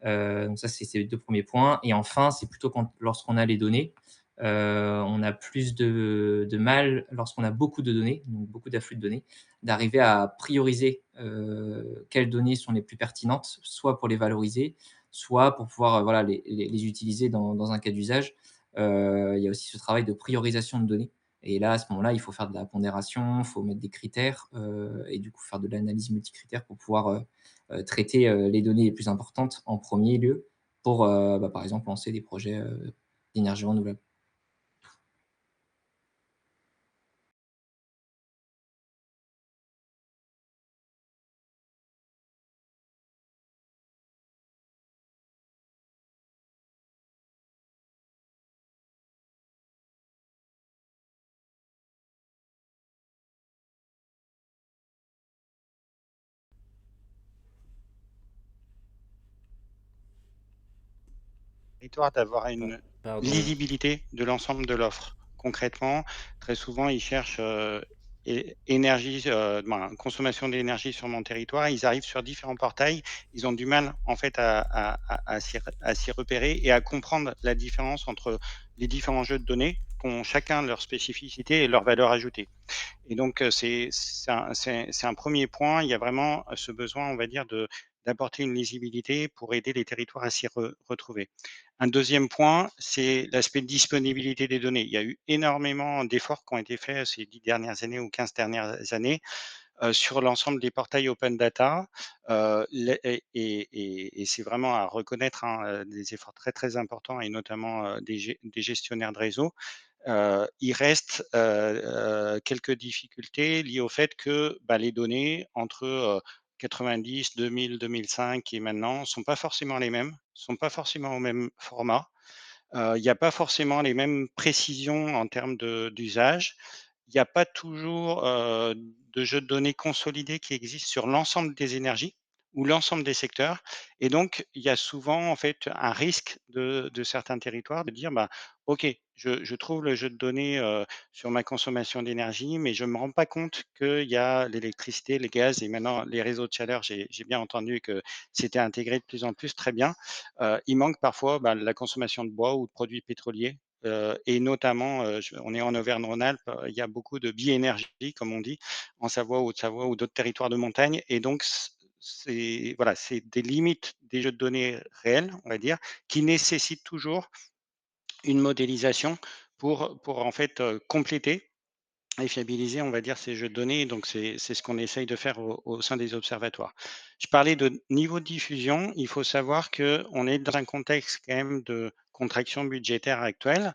Donc ça, c'est les 2 premiers points et enfin, c'est plutôt lorsqu'on a les données, on a plus de mal lorsqu'on a beaucoup de données, donc beaucoup d'afflux de données, d'arriver à prioriser, quelles données sont les plus pertinentes, soit pour les valoriser, soit pour pouvoir, voilà, les utiliser dans un cas d'usage. Il y a aussi ce travail de priorisation de données et là, à ce moment-là, il faut faire de la pondération, il faut mettre des critères, et du coup faire de l'analyse multicritère pour pouvoir, traiter, les données les plus importantes en premier lieu pour, bah, par exemple, lancer des projets, d'énergie renouvelable. Territoire d'avoir une Pardon. lisibilité de l'ensemble de l'offre. Concrètement, très souvent, ils cherchent, énergie, consommation d'énergie sur mon territoire. Ils arrivent sur différents portails. Ils ont du mal, en fait, à s'y repérer et à comprendre la différence entre les différents jeux de données qui ont chacun leur spécificité et leur valeur ajoutée. Et donc, c'est un 1er point. Il y a vraiment ce besoin, on va dire, d'apporter une lisibilité pour aider les territoires à s'y retrouver. Un 2e point, c'est l'aspect de disponibilité des données. Il y a eu énormément d'efforts qui ont été faits ces 10 dernières années ou 15 dernières années, sur l'ensemble des portails open data, les et c'est vraiment à reconnaître, hein, des efforts très, très importants et notamment, des gestionnaires de réseau. Il reste, quelques difficultés liées au fait que, bah, les données entre, 90, 2000, 2005 et maintenant sont pas forcément les mêmes, sont pas forcément au même format. Il y a pas forcément les mêmes précisions en termes d'usage. Il y a pas toujours, de jeux de données consolidés qui existent sur l'ensemble des énergies ou l'ensemble des secteurs et donc il y a souvent, en fait, un risque de certains territoires de dire: «Bah, OK, je trouve le jeu de données, sur ma consommation d'énergie, mais je me rends pas compte qu'il y a l'électricité, le gaz et maintenant les réseaux de chaleur». J'ai bien entendu que c'était intégré de plus en plus, très bien. Il manque parfois, bah, la consommation de bois ou de produits pétroliers, et notamment, on est en Auvergne-Rhône-Alpes, il y a beaucoup de biénergie, comme on dit, en Savoie, Haute-Savoie ou d'autres territoires de montagne et donc c'est voilà, c'est des limites des jeux de données réels, on va dire, qui nécessitent toujours une modélisation pour en fait, compléter et fiabiliser, on va dire, ces jeux de données. Donc, c'est ce qu'on essaye de faire au sein des observatoires. Je parlais de niveau de diffusion. Il faut savoir qu'on est dans un contexte quand même de contraction budgétaire actuelle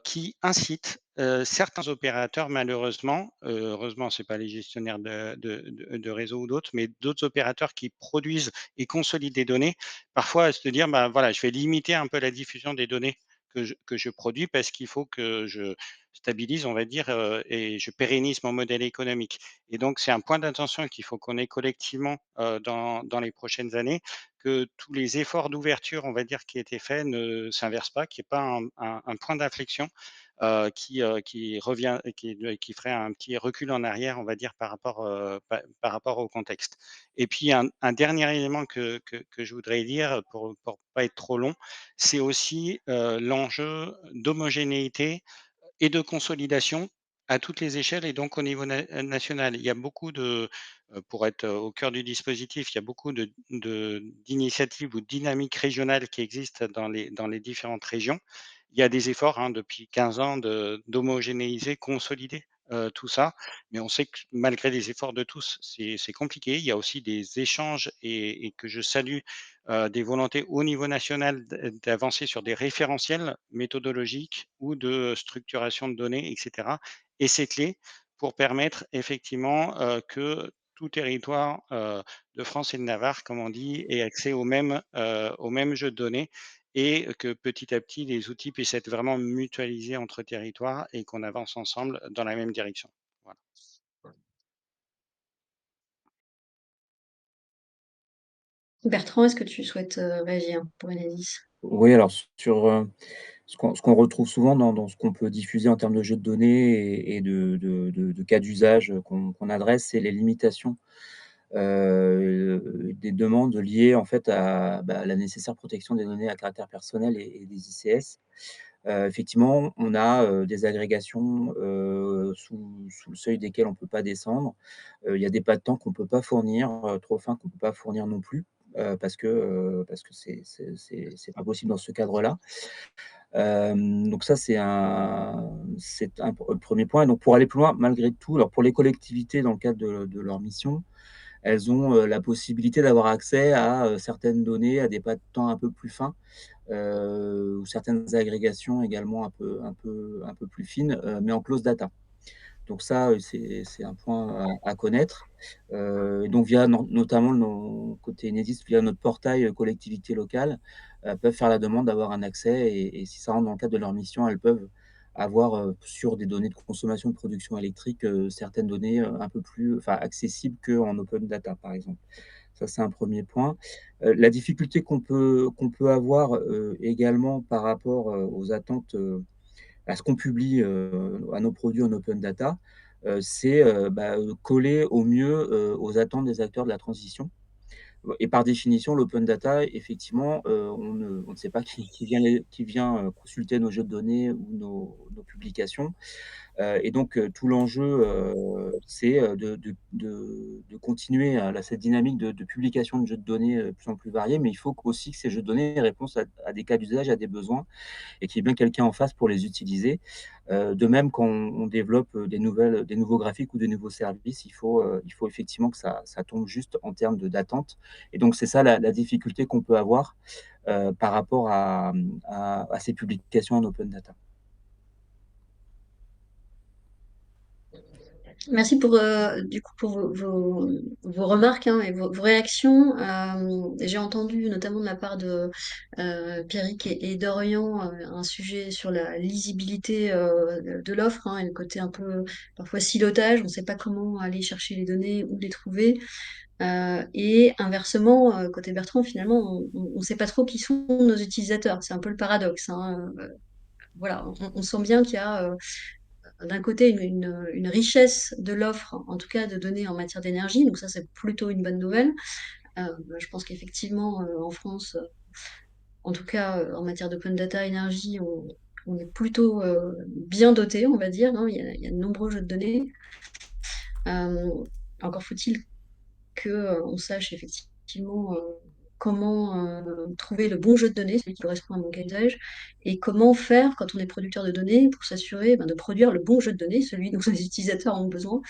qui incite certains opérateurs, malheureusement, heureusement, ce n'est pas les gestionnaires de réseau ou d'autres, mais d'autres opérateurs qui produisent et consolident des données, parfois à se dire, bah, voilà, je vais limiter un peu la diffusion des données que je produis parce qu'il faut que je stabilise, on va dire, et je pérennise mon modèle économique. Et donc, c'est un point d'attention qu'il faut qu'on ait collectivement dans les prochaines années, que tous les efforts d'ouverture, on va dire, qui étaient faits ne s'inversent pas, qu'il n'y ait pas un point d'inflexion qui revient, qui ferait un petit recul en arrière, on va dire, par rapport au contexte. Et puis, un dernier élément que je voudrais dire pour pas être trop long, c'est aussi l'enjeu d'homogénéité et de consolidation à toutes les échelles et donc au niveau national. Il y a beaucoup pour être au cœur du dispositif, il y a beaucoup d'initiatives ou de dynamiques régionales qui existent dans les différentes régions. Il y a des efforts, hein, depuis 15 ans d'homogénéiser, consolider tout ça, mais on sait que malgré les efforts de tous, c'est compliqué. Il y a aussi des échanges et que je salue des volontés au niveau national d'avancer sur des référentiels méthodologiques ou de structuration de données, et cetera. Et c'est clé pour permettre effectivement que tout territoire de France et de Navarre, comme on dit, ait accès aux mêmes jeux de données et que petit à petit, les outils puissent être vraiment mutualisés entre territoires et qu'on avance ensemble dans la même direction. Voilà. Bertrand, est-ce que tu souhaites, réagir pour Enedis? Oui, alors sur, ce qu'on retrouve souvent dans ce qu'on peut diffuser en termes de jeux de données et de cas d'usage qu'on adresse, c'est les limitations, des demandes liées en fait à, bah, la nécessaire protection des données à caractère personnel et des ICS. Effectivement, on a, des agrégations, sous le seuil desquelles on ne peut pas descendre. Il y a des pas de temps qu'on ne peut pas fournir, trop fins qu'on ne peut pas fournir non plus, parce que c'est pas possible dans ce cadre-là. Donc ça, c'est un 1er point. Donc pour aller plus loin, malgré tout, alors pour les collectivités dans le cadre de leur mission, elles ont, la possibilité d'avoir accès à, certaines données, à des pas de temps un peu plus fins, ou certaines agrégations également un peu plus fines, mais en close data. Donc ça, c'est un point à connaître. Donc via notamment nos côté Enedis, via notre portail, collectivités locales, peuvent faire la demande d'avoir un accès et si ça rentre dans le cadre de leur mission, elles peuvent avoir, sur des données de consommation de production électrique, certaines données, un peu plus enfin accessibles qu'en open data, par exemple. Ça, c'est un 1er point. La difficulté qu'on peut avoir, également par rapport, aux attentes, à ce qu'on publie, à nos produits en open data, c'est, coller au mieux, aux attentes des acteurs de la transition. Et par définition, l'open data, effectivement, on ne sait pas qui vient consulter nos jeux de données ou nos publications. Et donc, tout l'enjeu, c'est, de continuer cette dynamique de publication de jeux de données, de plus en plus variés, mais il faut aussi que ces jeux de données répondent à des cas d'usage, à des besoins et qu'il y ait bien quelqu'un en face pour les utiliser. De même, quand on développe, des nouveaux graphiques ou des nouveaux services, il faut effectivement que ça tombe juste en termes d'attente. Et donc c'est ça la difficulté qu'on peut avoir, par rapport à ces publications en open data. Merci pour, du coup, pour vos remarques, hein, et vos réactions. J'ai entendu notamment de la part de Pierrick et Dorian un sujet sur la lisibilité de l'offre, hein, et le côté un peu parfois silotage. On ne sait pas comment aller chercher les données, où les trouver. Et inversement, côté Bertrand, finalement, on ne sait pas trop qui sont nos utilisateurs. C'est un peu le paradoxe, hein. Voilà, on sent bien qu'il y a d'un côté une richesse de l'offre, en tout cas de données en matière d'énergie, donc ça c'est plutôt une bonne nouvelle. Je pense qu'effectivement en France, en tout cas en matière d'open data énergie, on est plutôt bien doté, on va dire, hein. Il y a de nombreux jeux de données. Encore faut-il qu'on sache effectivement comment trouver le bon jeu de données, celui qui correspond à mon cas d'usage, et comment faire quand on est producteur de données pour s'assurer de produire le bon jeu de données, celui dont les utilisateurs ont besoin,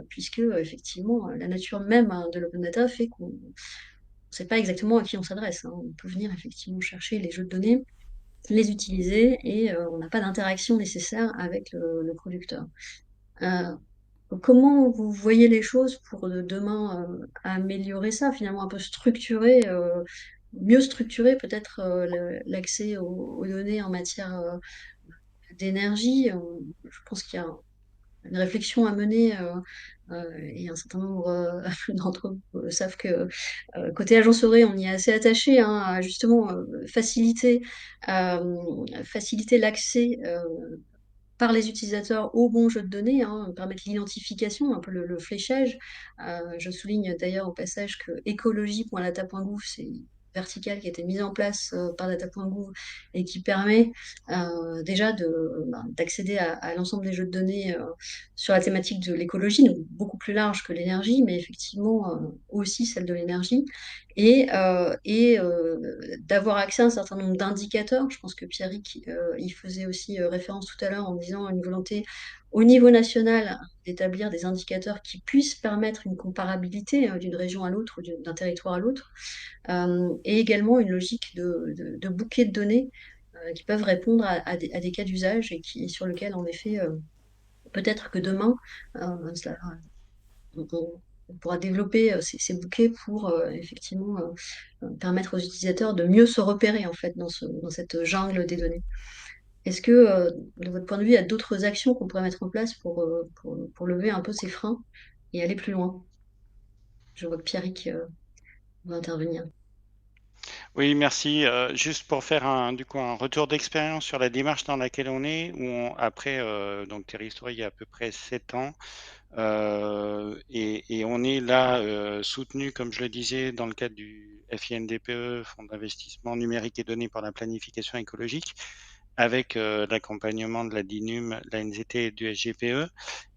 puisque effectivement la nature même, hein, de l'open data fait qu'on ne sait pas exactement à qui on s'adresse, hein. On peut venir effectivement chercher les jeux de données, les utiliser, et on n'a pas d'interaction nécessaire avec le producteur. Comment vous voyez les choses pour demain améliorer ça, finalement, un peu structurer, mieux structurer peut-être l'accès aux données en matière d'énergie? Je pense qu'il y a une réflexion à mener, et un certain nombre d'entre vous savent que côté agence Auré, on y est assez attaché, hein, à justement faciliter l'accès par les utilisateurs au bon jeu de données, hein, permettre l'identification, un peu le fléchage. Je souligne d'ailleurs au passage que écologie.data.gouv, c'est une verticale qui a été mise en place par data.gouv et qui permet déjà d'accéder à l'ensemble des jeux de données sur la thématique de l'écologie, donc beaucoup plus large que l'énergie, mais effectivement aussi celle de l'énergie, et d'avoir accès à un certain nombre d'indicateurs. Je pense que Pierrick y faisait aussi référence tout à l'heure en disant une volonté au niveau national d'établir des indicateurs qui puissent permettre une comparabilité d'une région à l'autre ou d'un territoire à l'autre, et également une logique de bouquet de données qui peuvent répondre à des cas d'usage et sur lesquels, en effet, peut-être que demain, on pourra développer ces bouquets pour effectivement permettre aux utilisateurs de mieux se repérer en fait dans cette jungle des données. Est-ce que, de votre point de vue, il y a d'autres actions qu'on pourrait mettre en place pour lever un peu ces freins et aller plus loin? Je vois que Pierrick va intervenir. Oui, merci. Juste pour faire du coup, un retour d'expérience sur la démarche dans laquelle on est, après, donc Terristory, il y a à peu près 7 ans, et on est là, soutenu, comme je le disais, dans le cadre du FINDPE, Fonds d'investissement numérique et données pour la planification écologique, avec l'accompagnement de la DINUM, la NZT et du SGPE.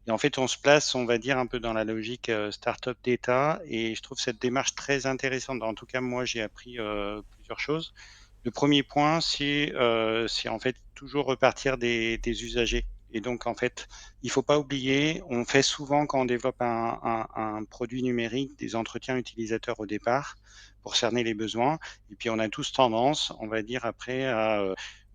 Et en fait, on se place, on va dire, un peu dans la logique start-up d'État, et je trouve cette démarche très intéressante. En tout cas, moi, j'ai appris plusieurs choses. Le premier point, c'est en fait toujours repartir des usagers. Et donc, en fait, il ne faut pas oublier, on fait souvent, quand on développe un produit numérique, des entretiens utilisateurs au départ pour cerner les besoins. Et puis, on a tous tendance, on va dire, après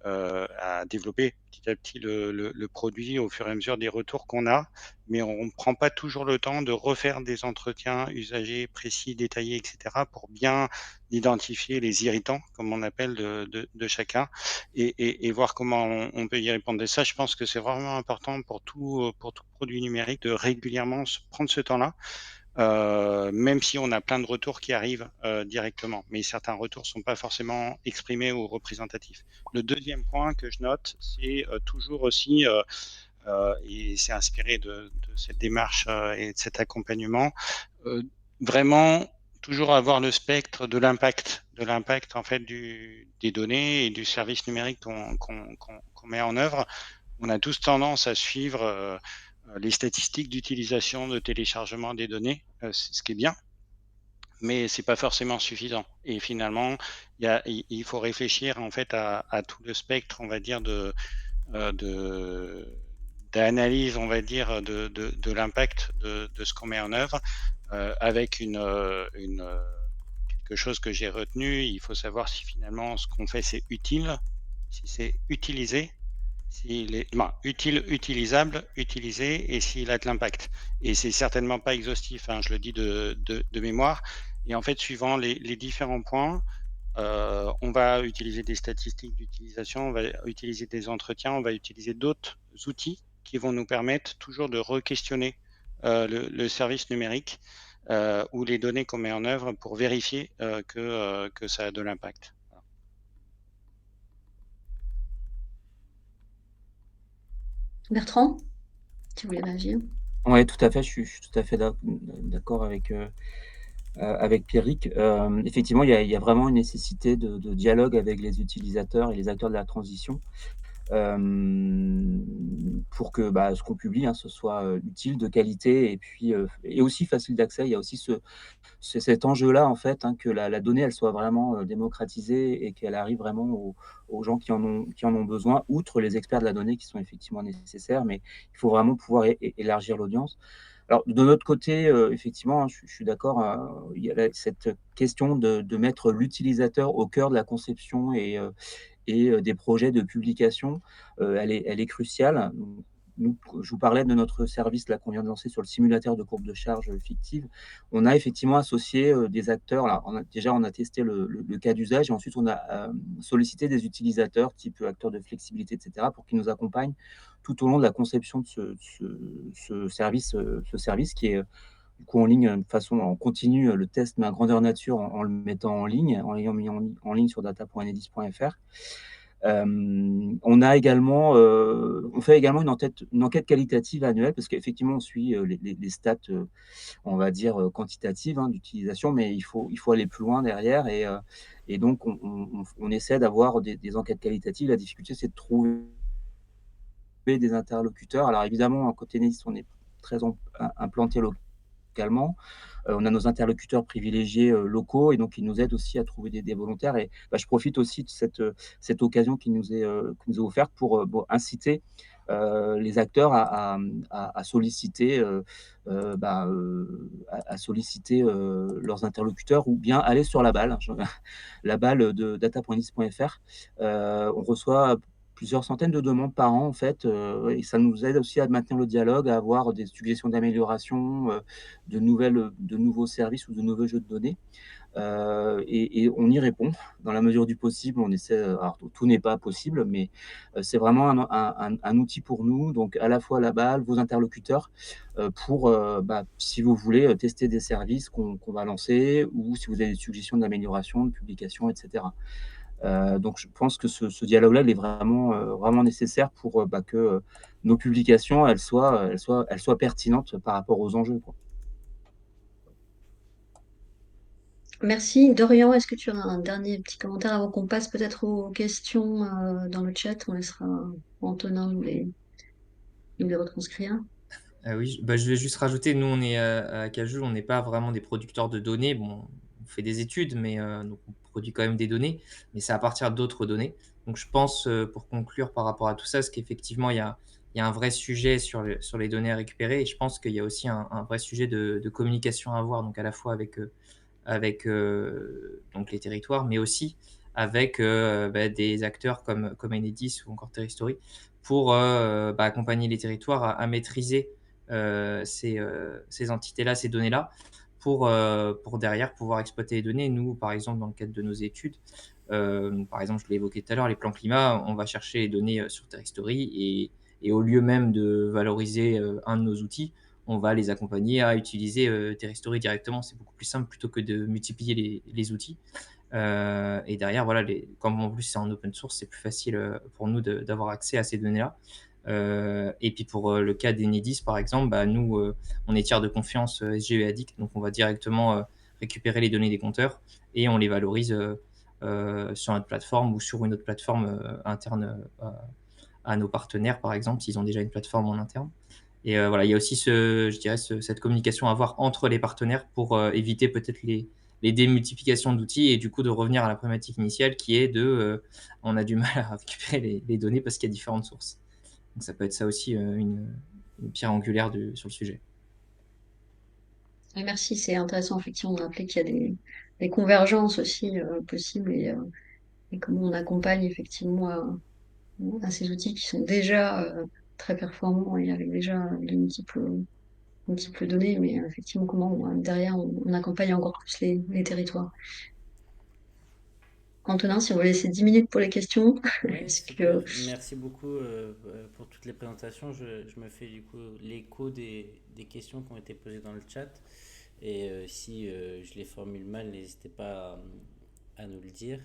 à développer petit à petit le produit au fur et à mesure des retours qu'on a, mais on ne prend pas toujours le temps de refaire des entretiens usagers précis, détaillés, etc., pour bien identifier les irritants, comme on appelle, de chacun, et voir comment on peut y répondre. Et ça, je pense que c'est vraiment important pour tout produit numérique de régulièrement prendre ce temps-là, même si on a plein de retours qui arrivent directement, mais certains retours sont pas forcément exprimés ou représentatifs. Le deuxième point que je note, c'est toujours aussi, et c'est inspiré de cette démarche et de cet accompagnement. Vraiment, toujours avoir le spectre de l'impact en fait des données et du service numérique qu'on met en œuvre. On a tous tendance à suivre les statistiques d'utilisation, de téléchargement des données, ce qui est bien, mais c'est pas forcément suffisant. Et finalement, il faut réfléchir en fait à tout le spectre, on va dire, d'analyse, on va dire, de l'impact de ce qu'on met en œuvre, avec quelque chose que j'ai retenu. Il faut savoir si finalement ce qu'on fait c'est utile, si c'est utilisé, s'il est utile, utilisable, utilisé, et s'il a de l'impact. Et c'est certainement pas exhaustif, hein, je le dis de mémoire. Et en fait, suivant les différents points, on va utiliser des statistiques d'utilisation, on va utiliser des entretiens, on va utiliser d'autres outils qui vont nous permettre toujours de re-questionner le service numérique ou les données qu'on met en œuvre pour vérifier que ça a de l'impact. Bertrand, tu voulais réagir? Ouais, tout à fait, je suis tout à fait d'accord avec Pierrick. Effectivement, il y a vraiment une nécessité de dialogue avec les utilisateurs et les acteurs de la transition. Pour que, bah, ce qu'on publie, hein, ce soit, utile, de qualité et puis, et aussi facile d'accès. Il y a aussi cet enjeu-là, en fait, hein, que la donnée, elle soit vraiment, démocratisée et qu'elle arrive vraiment aux gens qui en ont besoin, outre les experts de la donnée qui sont effectivement nécessaires, mais il faut vraiment pouvoir élargir l'audience. Alors de notre côté, effectivement, hein, je suis d'accord, il y a cette question de mettre l'utilisateur au cœur de la conception et des projets de publication, elle est cruciale. Nous, je vous parlais de notre service là qu'on vient de lancer sur le simulateur de courbe de charge fictive. On a effectivement associé, des acteurs. Là, on a testé le cas d'usage et ensuite on a, sollicité des utilisateurs type acteurs de flexibilité et cetera pour qu'ils nous accompagnent tout au long de la conception de ce service qui est, du coup en ligne, de façon en continu, le test mais à grandeur nature en le mettant en ligne, en l'ayant mis en ligne sur data.enedis.fr. On fait également une enquête qualitative annuelle parce qu'effectivement on suit, les stats, on va dire, quantitatives, hein, d'utilisation, mais il faut aller plus loin derrière et donc on essaie d'avoir des enquêtes qualitatives. La difficulté, c'est de trouver des interlocuteurs. Alors évidemment, à côté Enedis, on est très implanté localement. On a nos interlocuteurs privilégiés, locaux et donc ils nous aident aussi à trouver des volontaires et bah, je profite aussi de cette occasion qui nous est offerte pour, bon, inciter, les acteurs à solliciter, à solliciter, leurs interlocuteurs ou bien aller sur la balle. La balle de data.enedis.fr. On reçoit plusieurs centaines de demandes par an en fait, et ça nous aide aussi à maintenir le dialogue, à avoir des suggestions d'amélioration, de nouveaux services ou de nouveaux jeux de données. Et on y répond dans la mesure du possible. On essaie, alors tout n'est pas possible, mais c'est vraiment un outil pour nous, donc à la fois la balle, vos interlocuteurs, pour, si vous voulez, tester des services qu'on va lancer ou si vous avez des suggestions d'amélioration, de publication et cetera. Donc je pense que ce dialogue-là, il est vraiment nécessaire pour, que, nos publications, elles soient pertinentes par rapport aux enjeux, quoi. Merci. Dorian, est-ce que tu as un dernier petit commentaire avant qu'on passe peut-être aux questions, dans le chat? On laissera Antonin nous les retranscrire. Oui, je vais juste rajouter, nous, on est à Cajul, on n'est pas vraiment des producteurs de données. Bon, on fait des études, mais donc on produit quand même des données, mais c'est à partir d'autres données. Donc je pense, pour conclure par rapport à tout ça, c'est qu'effectivement, il y a un vrai sujet sur les données à récupérer et je pense qu'il y a aussi un vrai sujet de communication à avoir, donc à la fois avec donc les territoires, mais aussi avec des acteurs comme Enedis ou encore Terristory pour accompagner les territoires à maîtriser ces entités-là, ces données-là, pour derrière pouvoir exploiter les données. Nous, par exemple, dans le cadre de nos études, par exemple, je l'ai évoqué tout à l'heure, les plans climat, on va chercher les données sur Terristory et au lieu même de valoriser un de nos outils, on va les accompagner à utiliser Terristory directement. C'est beaucoup plus simple plutôt que de multiplier les outils. Et derrière, voilà, comme en plus c'est en open source, c'est plus facile pour nous d'avoir accès à ces données-là. Et puis pour le cas d'Enedis, par exemple, bah, nous, on est tiers de confiance SGE et ADIC, donc on va directement récupérer les données des compteurs et on les valorise sur notre plateforme ou sur une autre plateforme interne à nos partenaires, par exemple, s'ils ont déjà une plateforme en interne. Et voilà, il y a aussi je dirais, cette communication à avoir entre les partenaires pour éviter peut-être les démultiplications d'outils et du coup de revenir à la problématique initiale qui est on a du mal à récupérer les données parce qu'il y a différentes sources. Donc ça peut être ça aussi une pierre angulaire sur le sujet. Et merci, c'est intéressant effectivement de rappeler qu'il y a des convergences aussi possibles et comment on accompagne effectivement à ces outils qui sont déjà très performants et avec déjà de multiples données, mais effectivement comment derrière on accompagne encore plus les territoires. Antonin, si on veut laisser 10 minutes pour les questions, Ouais, est-ce super. que... Merci beaucoup pour toutes les présentations. Je me fais du coup l'écho des questions qui ont été posées dans le chat. Et si je les formule mal, n'hésitez pas à nous le dire.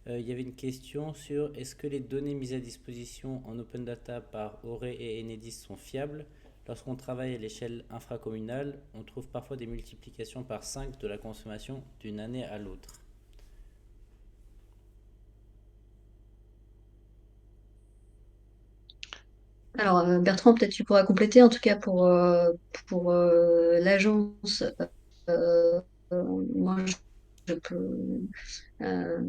Il y avait une question sur est-ce que les données mises à disposition en open data par Auré et Enedis sont fiables? Lorsqu'on travaille à l'échelle infracommunale, on trouve parfois des multiplications par 5 de la consommation d'une année à l'autre. Alors Bertrand, peut-être tu pourras compléter, en tout cas pour l'agence, moi je peux euh,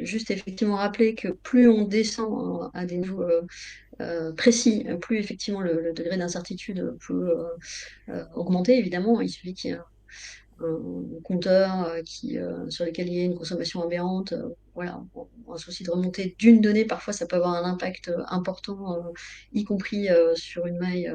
juste effectivement rappeler que plus on descend à des niveaux précis, plus effectivement le degré d'incertitude peut augmenter, évidemment. Il suffit qu'il y ait un compteur sur lequel il y ait une consommation aberrante. Voilà, un souci de remontée d'une donnée, parfois ça peut avoir un impact important, y compris sur une maille.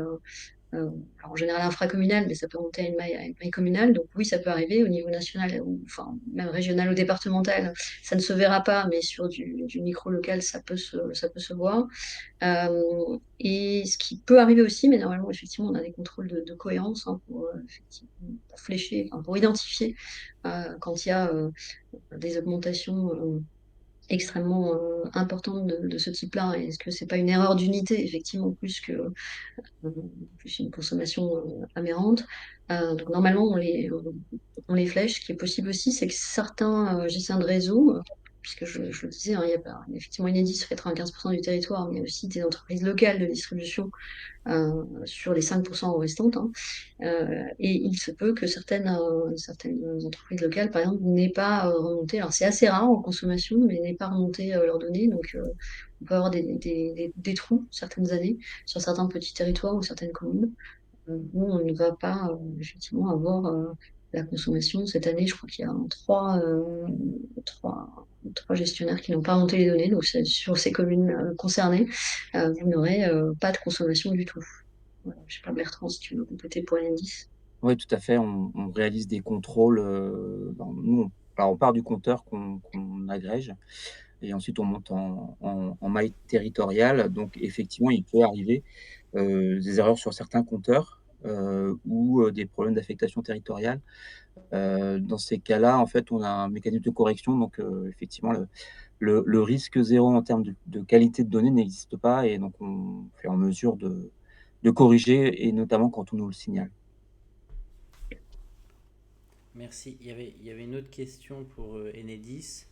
Alors en général infracommunale, mais ça peut monter à une maille communale. Donc oui, ça peut arriver au niveau national, ou enfin même régional ou départemental. Ça ne se verra pas, mais sur du micro-local, ça peut se voir. Et ce qui peut arriver aussi, mais normalement, effectivement, on a des contrôles de cohérence hein, pour flécher, enfin, pour identifier quand il y a des augmentations extrêmement importantes de ce type-là. Est-ce que c'est pas une erreur d'unité, effectivement, plus une consommation aberrante? Donc normalement, on les flèche. Ce qui est possible aussi, c'est que certains gestionnaires de réseau, puisque je le disais, hein, il y a effectivement Enedis sur 95% du territoire, mais il y a aussi des entreprises locales de distribution sur les 5% restantes. Hein. Et il se peut que certaines entreprises locales, par exemple, n'aient pas remonté. Alors c'est assez rare en consommation, mais n'aient pas remonté leurs données. Donc on peut avoir des trous certaines années sur certains petits territoires ou certaines communes où on ne va pas effectivement avoir la consommation. Cette année, je crois qu'il y a trois gestionnaires qui n'ont pas remonté les données. Donc sur ces communes concernées, vous n'aurez pas de consommation du tout. Voilà. Je sais pas, Bertrand, si tu veux compléter pour l'indice. Oui, tout à fait. On réalise des contrôles. Nous, alors on part du compteur qu'on agrège et ensuite on monte en maille territoriale. Donc effectivement, il peut arriver des erreurs sur certains compteurs ou des problèmes d'affectation territoriale. Dans ces cas-là, en fait, on a un mécanisme de correction. Donc effectivement, le risque zéro en termes de qualité de données n'existe pas et donc on fait en mesure de corriger et notamment quand on nous le signale. Merci. Il y avait une autre question pour Enedis.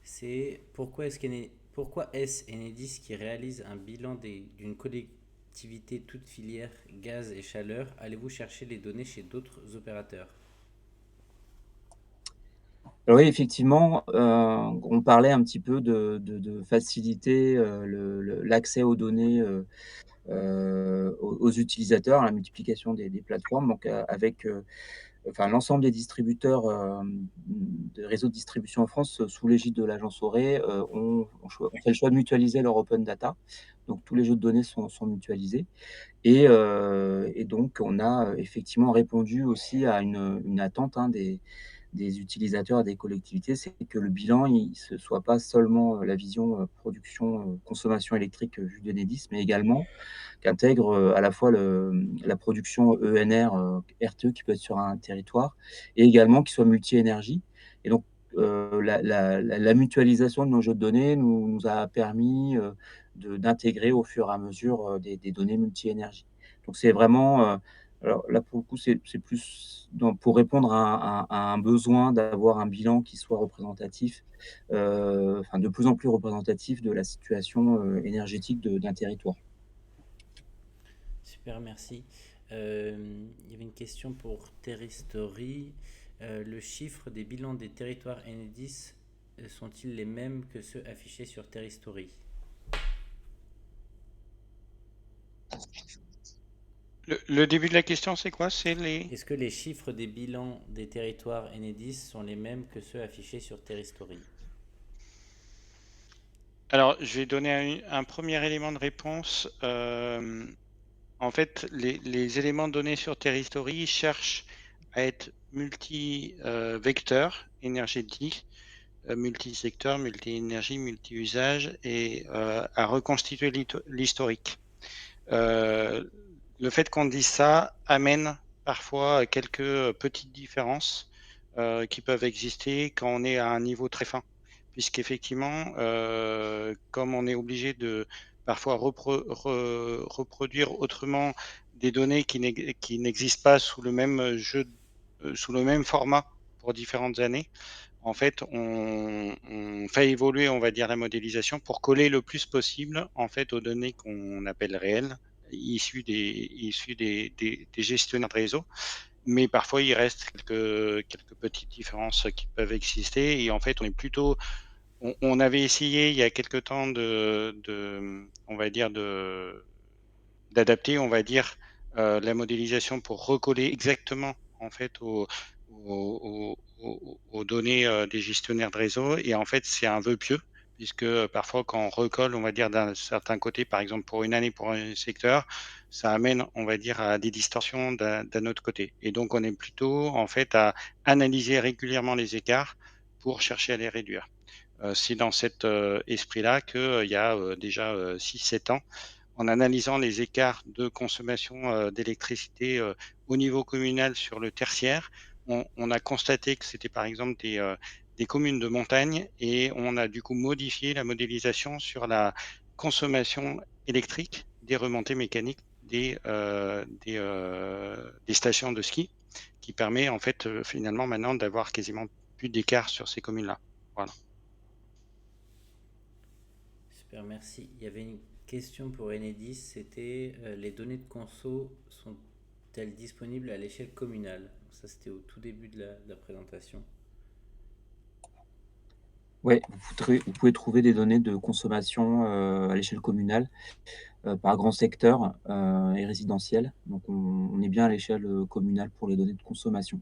C'est pourquoi est-ce Enedis qui réalise un bilan d'une collectivité toute filière gaz et chaleur? Allez-vous chercher les données chez d'autres opérateurs? Oui, effectivement, on parlait un petit peu de faciliter l'accès aux données aux utilisateurs, la multiplication des plateformes. Donc, avec enfin, l'ensemble des distributeurs de réseaux de distribution en France, sous l'égide de l'agence Auré, ont fait le choix de mutualiser leur open data. Donc, tous les jeux de données sont mutualisés. Et donc, on a effectivement répondu aussi à une attente hein, des utilisateurs et des collectivités, c'est que le bilan, il ne soit pas seulement la vision production, consommation électrique vue d'Enedis, mais également qu'intègre à la fois la production ENR, RTE qui peut être sur un territoire, et également qu'il soit multi-énergie. Et donc, la mutualisation de nos jeux de données nous a permis d'intégrer au fur et à mesure des données multi-énergie. Donc c'est vraiment, alors là pour le coup c'est plus pour répondre à un besoin d'avoir un bilan qui soit représentatif, enfin de plus en plus représentatif de la situation énergétique d'un territoire. Super, merci. Il y avait une question pour Terristory. Le chiffre des bilans des territoires Enedis sont-ils les mêmes que ceux affichés sur Terristory? Le début de la question, c'est quoi? C'est les... Est-ce que les chiffres des bilans des territoires Enedis sont les mêmes que ceux affichés sur Terristory? Alors, je vais donner un premier élément de réponse. En fait, les éléments donnés sur Terristory cherchent à être multi-vecteurs énergétiques, multi-secteurs, multi-énergie, multi-usage, et à reconstituer l'historique. Le fait qu'on dise ça amène parfois quelques petites différences qui peuvent exister quand on est à un niveau très fin, puisqu'effectivement, comme on est obligé de parfois reproduire autrement des données qui n'existent pas sous le même jeu, sous le même format pour différentes années, en fait, on fait évoluer, on va dire, la modélisation pour coller le plus possible en fait aux données qu'on appelle réelles, issues des gestionnaires de réseau. Mais parfois, il reste quelques petites différences qui peuvent exister. Et en fait, on avait essayé il y a quelque temps on va dire, d'adapter, on va dire, la modélisation pour recoller exactement en fait aux données des gestionnaires de réseau. Et en fait, c'est un vœu pieux, puisque parfois, quand on recolle, on va dire, d'un certain côté, par exemple pour une année, pour un secteur, ça amène, on va dire, à des distorsions d'un autre côté. Et donc, on est plutôt en fait à analyser régulièrement les écarts pour chercher à les réduire. C'est dans cet esprit-là qu'il y a déjà 6-7 ans, en analysant les écarts de consommation d'électricité au niveau communal sur le tertiaire, on a constaté que c'était par exemple des communes de montagne, et on a du coup modifié la modélisation sur la consommation électrique des remontées mécaniques des stations de ski, qui permet en fait finalement maintenant d'avoir quasiment plus d'écart sur ces communes-là. Voilà. Super, merci. Il y avait une question pour Enedis, c'était les données de conso sont-elles disponibles à l'échelle communale? Ça, c'était au tout début de la présentation. Ouais, vous pouvez trouver des données de consommation à l'échelle communale par grand secteur et résidentiel. Donc on est bien à l'échelle communale pour les données de consommation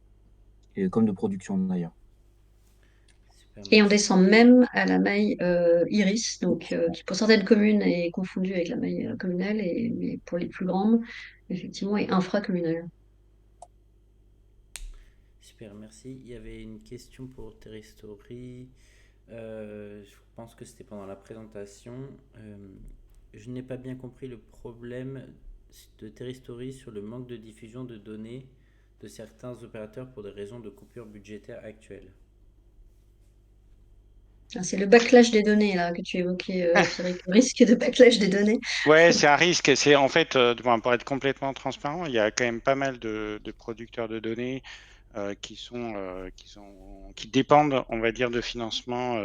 et comme de production d'ailleurs. Super, Et on merci. descend même à la maille IRIS, donc qui pour certaines communes est confondue avec la maille communale, mais pour les plus grandes, effectivement, est infracommunale. Super, merci. Il y avait une question pour Terristory. Je pense que c'était pendant la présentation. Je n'ai pas bien compris le problème de Terristory sur le manque de diffusion de données de certains opérateurs pour des raisons de coupure budgétaire actuelles. Ah, c'est le backlash des données là que tu évoquais, Pierrick, le risque de backlash des données. Ouais, c'est un risque. C'est en fait, pour être complètement transparent, il y a quand même pas mal de producteurs de données qui dépendent, on va dire, de financements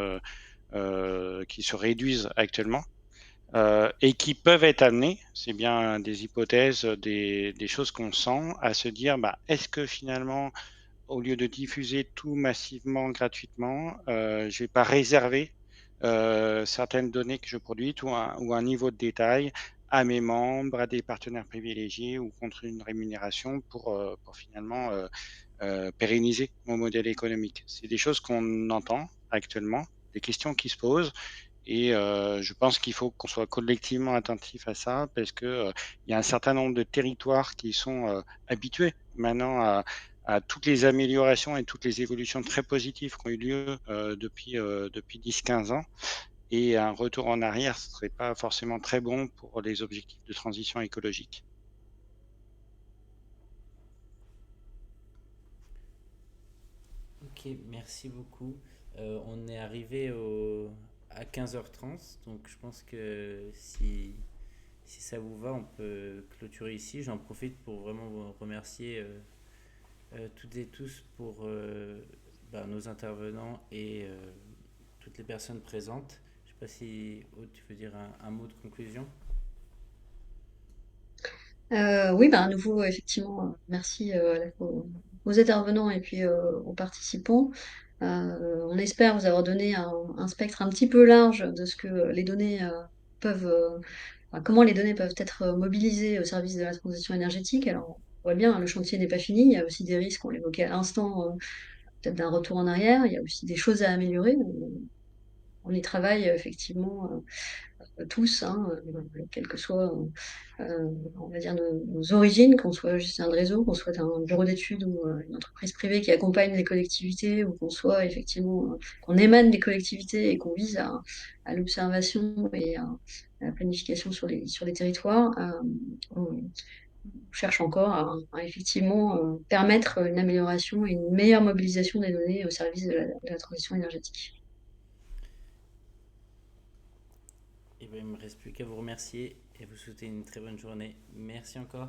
qui se réduisent actuellement et qui peuvent être amenés, c'est bien des hypothèses, des choses qu'on sent, à se dire, bah, est-ce que finalement, au lieu de diffuser tout massivement gratuitement, je vais pas réserver certaines données que je produis ou un niveau de détail à mes membres, à des partenaires privilégiés ou contre une rémunération pour finalement pérenniser mon modèle économique. C'est des choses qu'on entend actuellement, des questions qui se posent. Et je pense qu'il faut qu'on soit collectivement attentif à ça, parce que il y a un certain nombre de territoires qui sont habitués maintenant à toutes les améliorations et toutes les évolutions très positives qui ont eu lieu depuis 10-15 ans. Et un retour en arrière ne serait pas forcément très bon pour les objectifs de transition écologique. Ok, merci beaucoup. On est arrivé à 15h30. Donc je pense que si ça vous va, on peut clôturer ici. J'en profite pour vraiment vous remercier toutes et tous pour nos intervenants et toutes les personnes présentes. Je ne sais pas si Aude, tu veux dire un mot de conclusion. Oui, à nouveau, effectivement, merci aux intervenants et puis aux participants. On espère vous avoir donné un spectre un petit peu large de ce que les données peuvent, comment les données peuvent être mobilisées au service de la transition énergétique. Alors, on voit bien, le chantier n'est pas fini. Il y a aussi des risques, on l'évoquait à l'instant, peut-être d'un retour en arrière. Il y a aussi des choses à améliorer. On y travaille effectivement tous, hein, quelles que soient, on va dire, nos origines, qu'on soit juste un réseau, qu'on soit un bureau d'études ou une entreprise privée qui accompagne les collectivités, ou qu'on soit effectivement, qu'on émane des collectivités et qu'on vise à l'observation et à la planification sur les territoires. On cherche encore à effectivement permettre une amélioration et une meilleure mobilisation des données au service de la transition énergétique. Et bien, il ne me reste plus qu'à vous remercier et vous souhaiter une très bonne journée. Merci encore.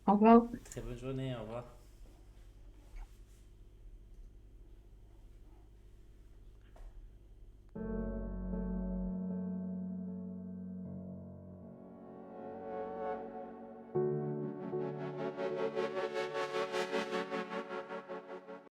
Au revoir. Très bonne journée, au revoir.